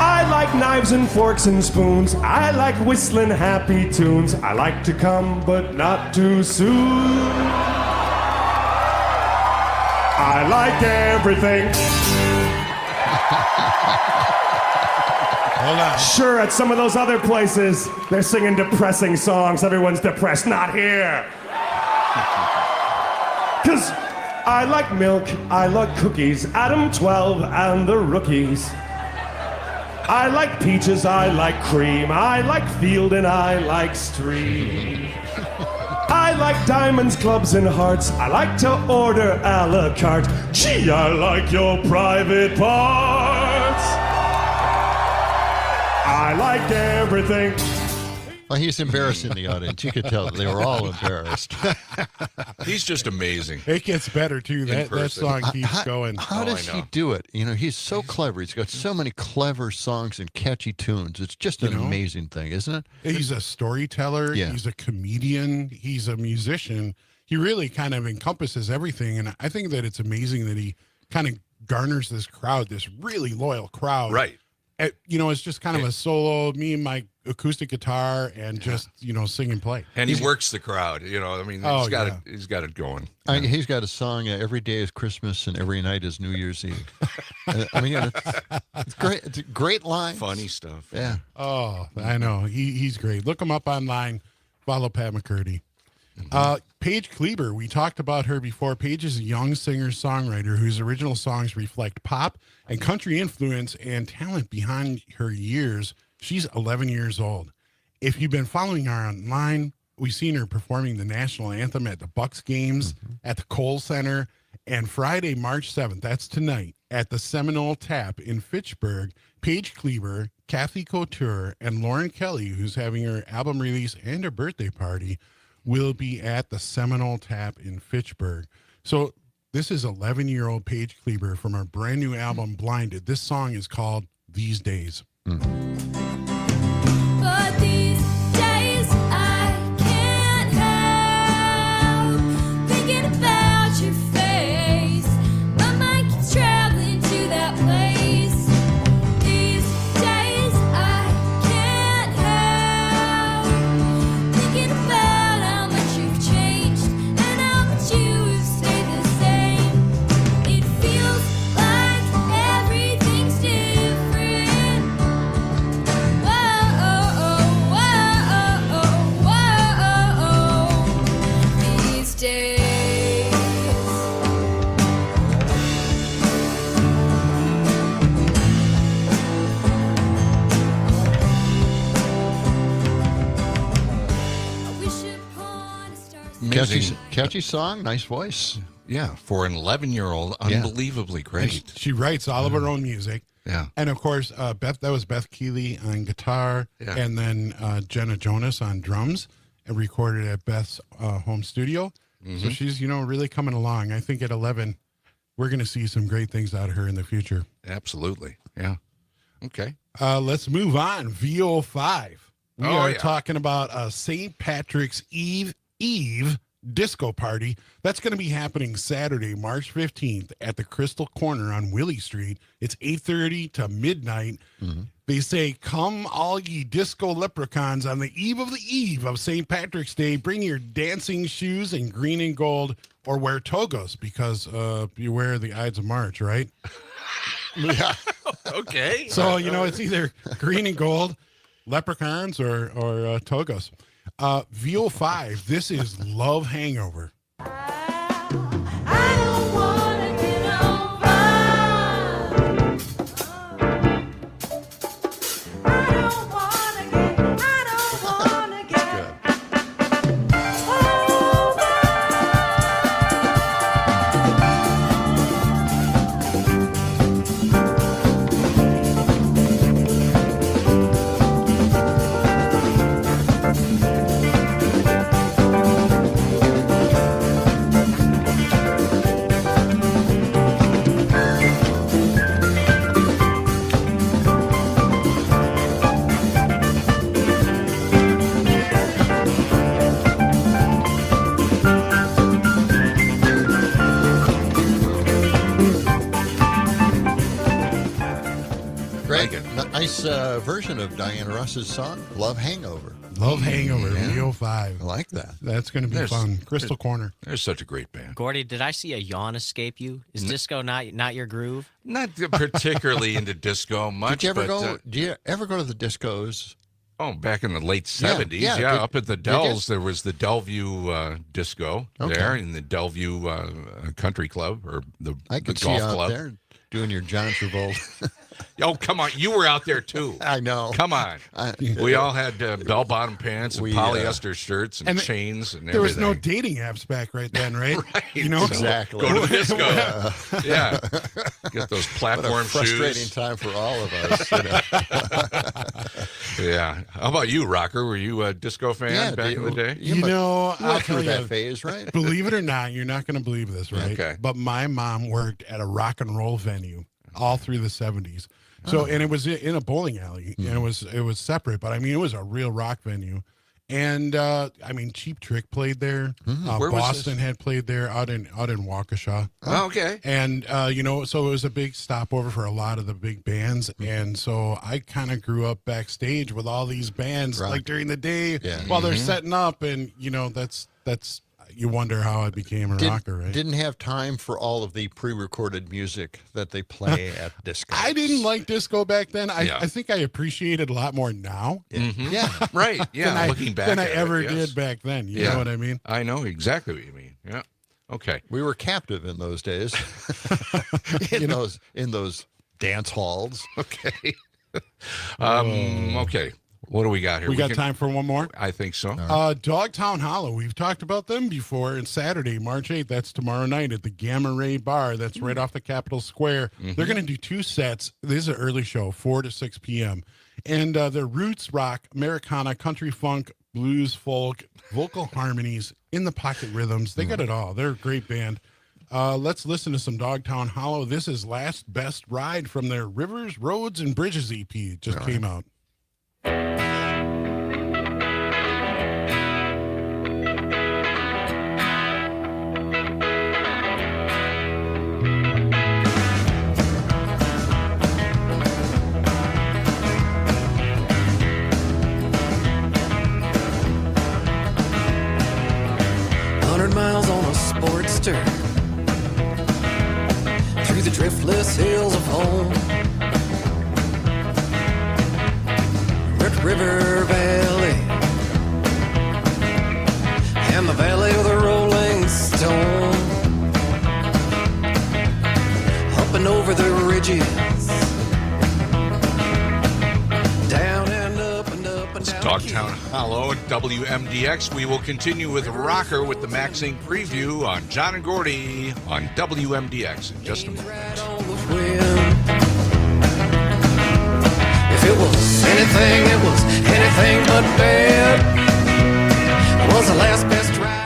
I like knives and forks and spoons, I like whistling happy tunes, I like to come but not too soon. I like everything. Hold on. Sure, at some of those other places, they're singing depressing songs. Everyone's depressed. Not here. Because I like milk, I like cookies, Adam 12 and the rookies. I like peaches, I like cream, I like field and I like stream. I like diamonds, clubs, and hearts. I like to order a la carte. Gee, I like your private parts. I like everything. Well, he's embarrassing the audience. You could tell they were all embarrassed. He's just amazing. It gets better, too. That song keeps going. How does he do it? He's so clever. He's got so many clever songs and catchy tunes. It's just an amazing thing, isn't it? He's a storyteller. Yeah. He's a comedian. He's a musician. He really kind of encompasses everything. And I think that it's amazing that he kind of garners this crowd, this really loyal crowd. Right. It's just kind of a solo, me and my acoustic guitar, and just sing and play. And he works the crowd. He's got it going. He's got a song. Every day is Christmas and every night is New Year's Eve. It's great. It's a great line. Funny stuff. Yeah. Oh, I know. He's great. Look him up online. Follow Pat McCurdy. Paige Kleber, we talked about her before. Paige is a young singer-songwriter whose original songs reflect pop and country influence and talent behind her years. She's 11 years old. If you've been following her online, we've seen her performing the national anthem at the Bucks games, at the Kohl Center, and Friday, March 7th, that's tonight, at the Seminole Tap in Fitchburg. Paige Kleber, Kathy Couture, and Lauren Kelly, who's having her album release and her birthday party, will be at the Seminole Tap in Fitchburg. So this is 11-year-old Paige Kleber from her brand new album, Blinded. This song is called These Days. But these days I can't help thinking about your face. My mind keeps traveling to that place. These days I can't help thinking about how much you've changed and how much you've stayed the same. It feels like everything's different. These days. Catchy song, nice voice. Yeah, for an 11-year-old, unbelievably great. She writes all of her own music. Yeah. And of course, that was Beth Keeley on guitar, and then Jenna Jonas on drums, and recorded at Beth's home studio. So she's, really coming along. I think at 11, we're going to see some great things out of her in the future. Absolutely. Yeah. Okay. Let's move on. VO5. We are talking about St. Patrick's Eve disco party. That's going to be happening Saturday, March 15th at the Crystal Corner on Willie Street. It's 8:30 to midnight. They say, come all ye disco leprechauns on the eve of St. Patrick's Day. Bring your dancing shoes in green and gold or wear togas because you wear the Ides of March, right? Yeah. Okay. So, it's either green and gold, leprechauns, or togas. VO5, this is Love Hangover. Nice version of Diana Ross's song, Love Hangover. Love Hangover, VO5. I like that. That's going to be fun. Crystal Corner. They're such a great band. Gordy, did I see a yawn escape you? Is disco not your groove? Not particularly into disco much. Did you ever go? Do you ever go to the discos? Oh, back in the late 70s. Yeah. Up at the Dells, there was the Delview Disco there in the Delview Country Club or the golf see you out club. There doing your John Travolta. Oh, come on. You were out there, too. I know. Come on. We all had bell-bottom pants and polyester shirts and chains and everything. There was no dating apps back right then, right? Right. Exactly. Go to the disco. Yeah. Get those platform frustrating shoes. Time for all of us. Yeah. How about you, Rocker? Were you a disco fan back in the day? I'll went tell through you, that phase, right? Believe it or not, you're not going to believe this, right? Okay. But my mom worked at a rock and roll venue all through the 70s. So, and it was in a bowling alley, and it was separate, but I mean, it was a real rock venue. And Cheap Trick played there. Where was Boston this? had played there out in Waukesha. Oh, okay. And so it was a big stopover for a lot of the big bands. And so I kind of grew up backstage with all these bands, like during the day while they're setting up, and that's. You wonder how I became a rocker, right? Didn't have time for all of the pre-recorded music that they play at disco. I didn't like disco back then. I think I appreciate it a lot more now. Yeah. Right. Yeah. Looking back than I at ever it, did back then. You know what I mean? I know exactly what you mean. Yeah. Okay. We were captive in those days. in those dance halls. Okay. Okay. What do we got here? We got time for one more? I think so. Dogtown Hollow. We've talked about them before. And Saturday, March 8th, that's tomorrow night at the Gamma Ray Bar. That's right off the Capitol Square. They're going to do 2 sets. This is an early show, 4 to 6 p.m. And they're roots rock, Americana, country funk, blues, folk, vocal harmonies, in the pocket rhythms. They got it all. They're a great band. Let's listen to some Dogtown Hollow. This is Last Best Ride from their Rivers, Roads, and Bridges EP. It just came out. 100 miles on a Sportster through the driftless hills of home. Red River Valley and the Valley of the Rolling Stone. Up and over the ridges, down and up and up and down. Dogtown Hollow at WMDX. We will continue with Rocker with the Max Inc. preview on John and Gordy on WMDX in just a moment. If it was anything, it was anything but bad. It was the last best ride.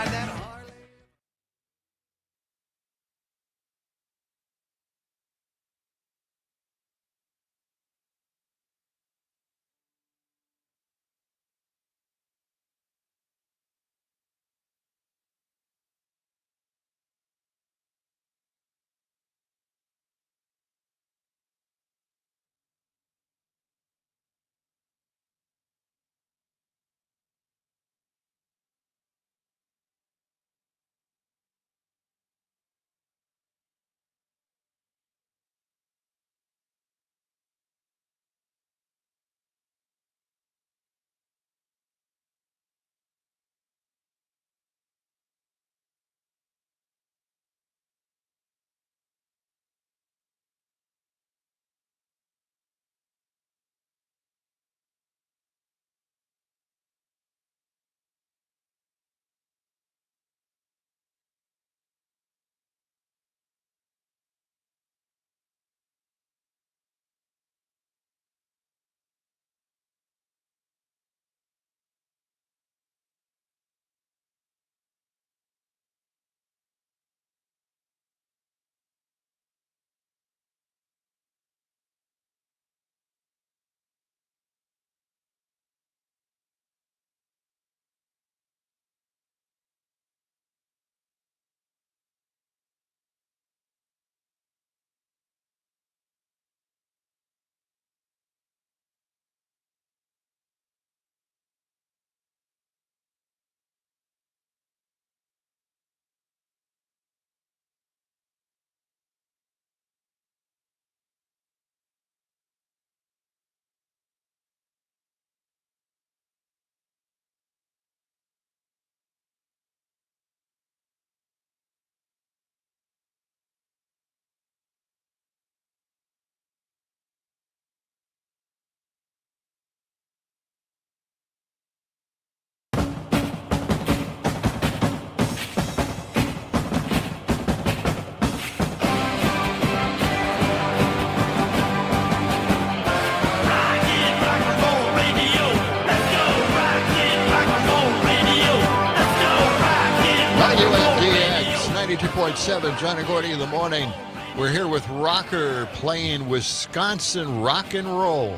WSBX 92.7, John and Gordy in the morning. We're here with Rocker playing Wisconsin rock and roll.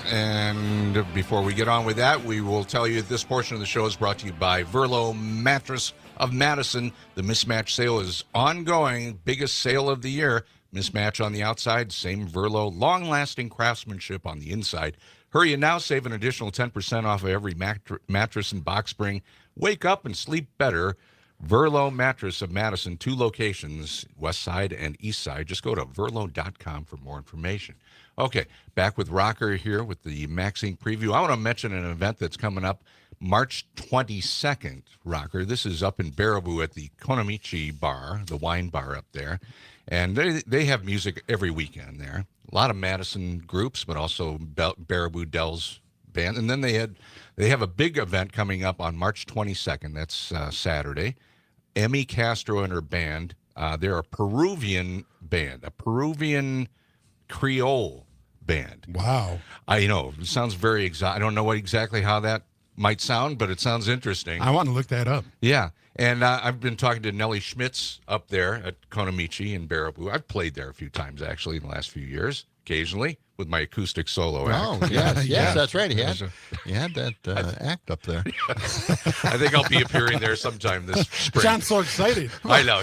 And before we get on with that, we will tell you this portion of the show is brought to you by Verlo Mattress of Madison. The mismatch sale is ongoing, biggest sale of the year. Mismatch on the outside, same Verlo, long-lasting craftsmanship on the inside. Hurry and now save an additional 10% off of every mattress and box spring. Wake up and sleep better. Verlo Mattress of Madison, 2 locations, west side and east side. Just go to verlo.com for more information. Okay, back with Rocker here with the Maxine preview. I want to mention an event that's coming up March 22nd, Rocker. This is up in Baraboo at the Konamichi Bar, the wine bar up there. And they have music every weekend there. A lot of Madison groups, but also Baraboo Dell's band. And then they have a big event coming up on March 22nd. That's Saturday. Emmy Castro and her band. They're a Peruvian band, a Peruvian Creole band. Wow. I know. It sounds very exotic. I don't know exactly how that might sound, but it sounds interesting. I want to look that up. Yeah. And I've been talking to Nellie Schmitz up there at Konamichi in Baraboo. I've played there a few times, actually, in the last few years, occasionally, with my acoustic solo act. Oh, yes, that's right. He had that act up there. I think I'll be appearing there sometime this spring. John's so excited. I know.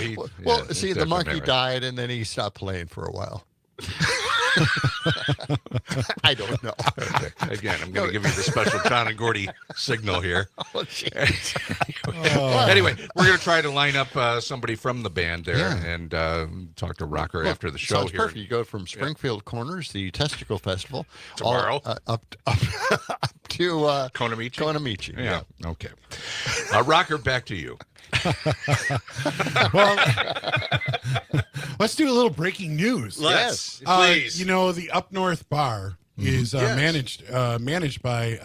See, the monkey died, and then he stopped playing for a while. I don't know. Okay. Again, I'm going to give you the special John and Gordy signal here. Anyway, we're going to try to line up somebody from the band there and talk to Rocker after the show here. Perfect. You go from Springfield Corners, the Testicle Festival, tomorrow, up to Konamichi. Yeah. Okay. Rocker, back to you. Well, let's do a little breaking news. Yes, please. The Up North Bar is managed by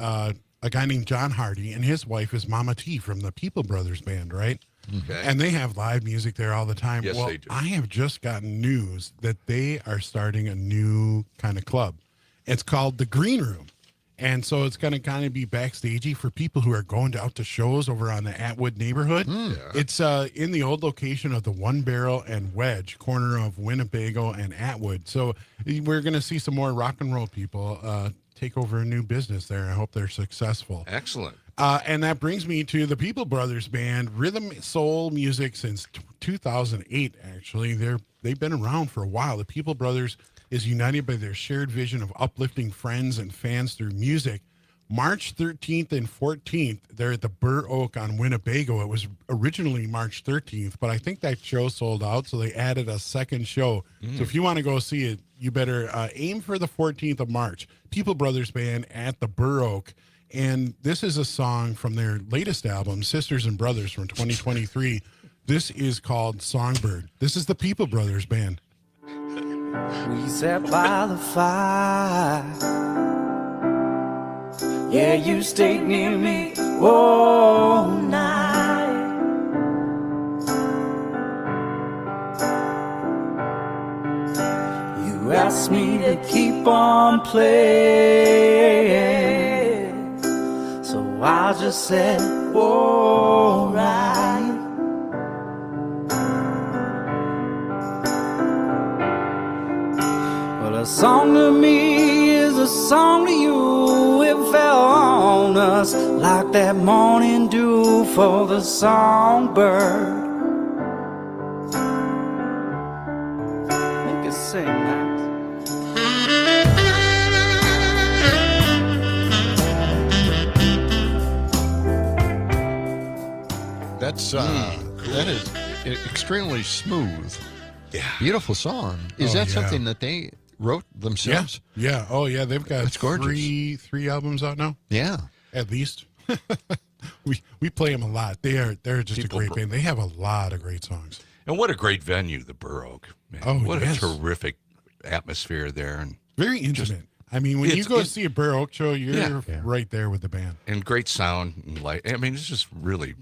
a guy named John Hardy, and his wife is Mama T from the People Brothers Band, right? Okay. And they have live music there all the time. Yes, well, they do. I have just gotten news that they are starting a new kind of club. It's called the Green Room. And so it's going to kind of be backstagey for people who are going out to shows over on the Atwood neighborhood. It's in the old location of the One Barrel and Wedge, corner of Winnebago and Atwood. So we're going to see some more rock and roll people take over a new business there. I hope they're successful. Excellent. And that brings me to the People Brothers Band, rhythm soul music since 2008, actually. They've been around for a while. The People Brothers is united by their shared vision of uplifting friends and fans through music. March 13th and 14th, they're at the Burr Oak on Winnebago. It was originally March 13th, but I think that show sold out, so they added a second show. So if you want to go see it, you better aim for the 14th of March. People Brothers Band at the Burr Oak. And this is a song from their latest album, Sisters and Brothers, from 2023. This is called Songbird. This is the People Brothers Band. We sat by the fire. Yeah, you stayed near me all night. You asked me to keep on playing, so I just said, all right. A song to me is a song to you. It fell on us like that morning dew for the songbird. Make us sing that. That is extremely smooth. Yeah. Beautiful song. Is that something that they wrote themselves? Yeah. Oh, yeah. They've got gorgeous. three albums out now. Yeah. At least. we play them a lot. They're just a great band. They have a lot of great songs. And what a great venue, the Burr Oak. Man. Oh, what yes. a terrific atmosphere there. And very intimate. When you go see a Burr Oak show, you're right there with the band. And great sound and light. I mean, it's just really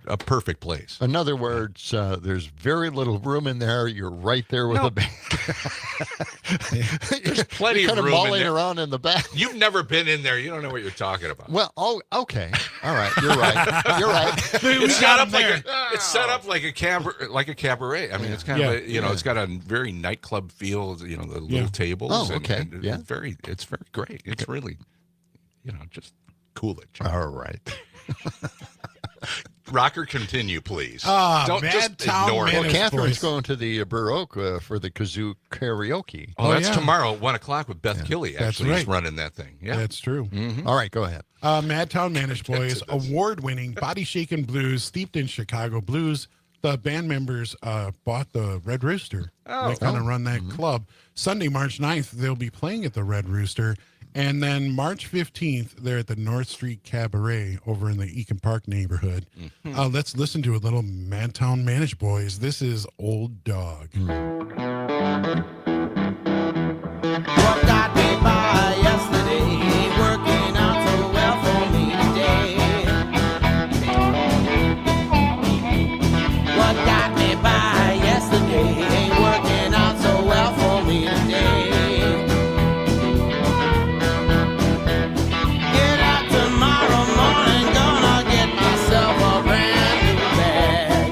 a perfect place. In other words, there's very little room in there. You're right there with the band. There's plenty of room mulling in there. around in the back. You've never been in there. You don't know what you're talking about. Well, okay. All right. You're right. You're right. We got up like It's set up like a cabaret. I mean, it's kind of it's got a very nightclub feel. The little tables. Oh, okay. It's very great. It's really, just cool it. John. All right. Rocker, continue, please. Don't just ignore it. Well, Catherine's going to the Baroque for the kazoo karaoke. Oh, that's tomorrow at 1:00 with Beth Killy. Actually, he's running that thing. Yeah, that's true. Mm-hmm. All right, go ahead. Madtown Manish Boys, award-winning, body shaking blues, steeped in Chicago blues. The band members bought the Red Rooster. They kind of run that club. Sunday, March 9th, they'll be playing at the Red Rooster. And then March 15th, they're at the North Street Cabaret over in the Eakin Park neighborhood. Mm-hmm. Let's listen to a little Madtown Manish Boys. This is Old Dog. What got me by yesterday ain't working out so well for me today. What got me by yesterday ain't working out so well for me today. Get out tomorrow morning, gonna get myself a brand new bag.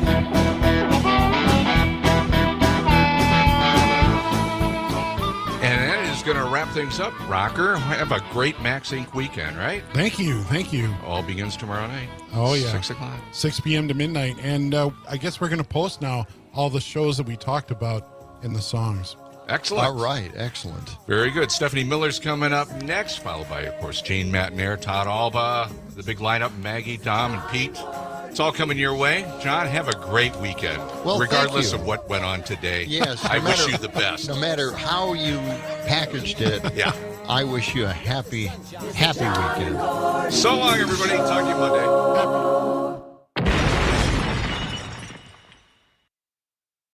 And that is going to wrap things up. Rocker, have a great Max Inc. weekend, right? Thank you. All begins tomorrow night. Oh, yeah. 6:00. 6 p.m. to midnight. And I guess we're going to post now all the shows that we talked about in the songs. Excellent. All right, excellent. Very good. Stephanie Miller's coming up next, followed by, of course, Jane Matnair, Todd Alba, the big lineup, Maggie, Dom, and Pete. It's all coming your way. John, have a great weekend. Well, regardless thank you. of what went on today. Yes. I wish you the best. No matter how you packaged it, Yeah. I wish you a happy weekend. So long, everybody. Talk to you Monday.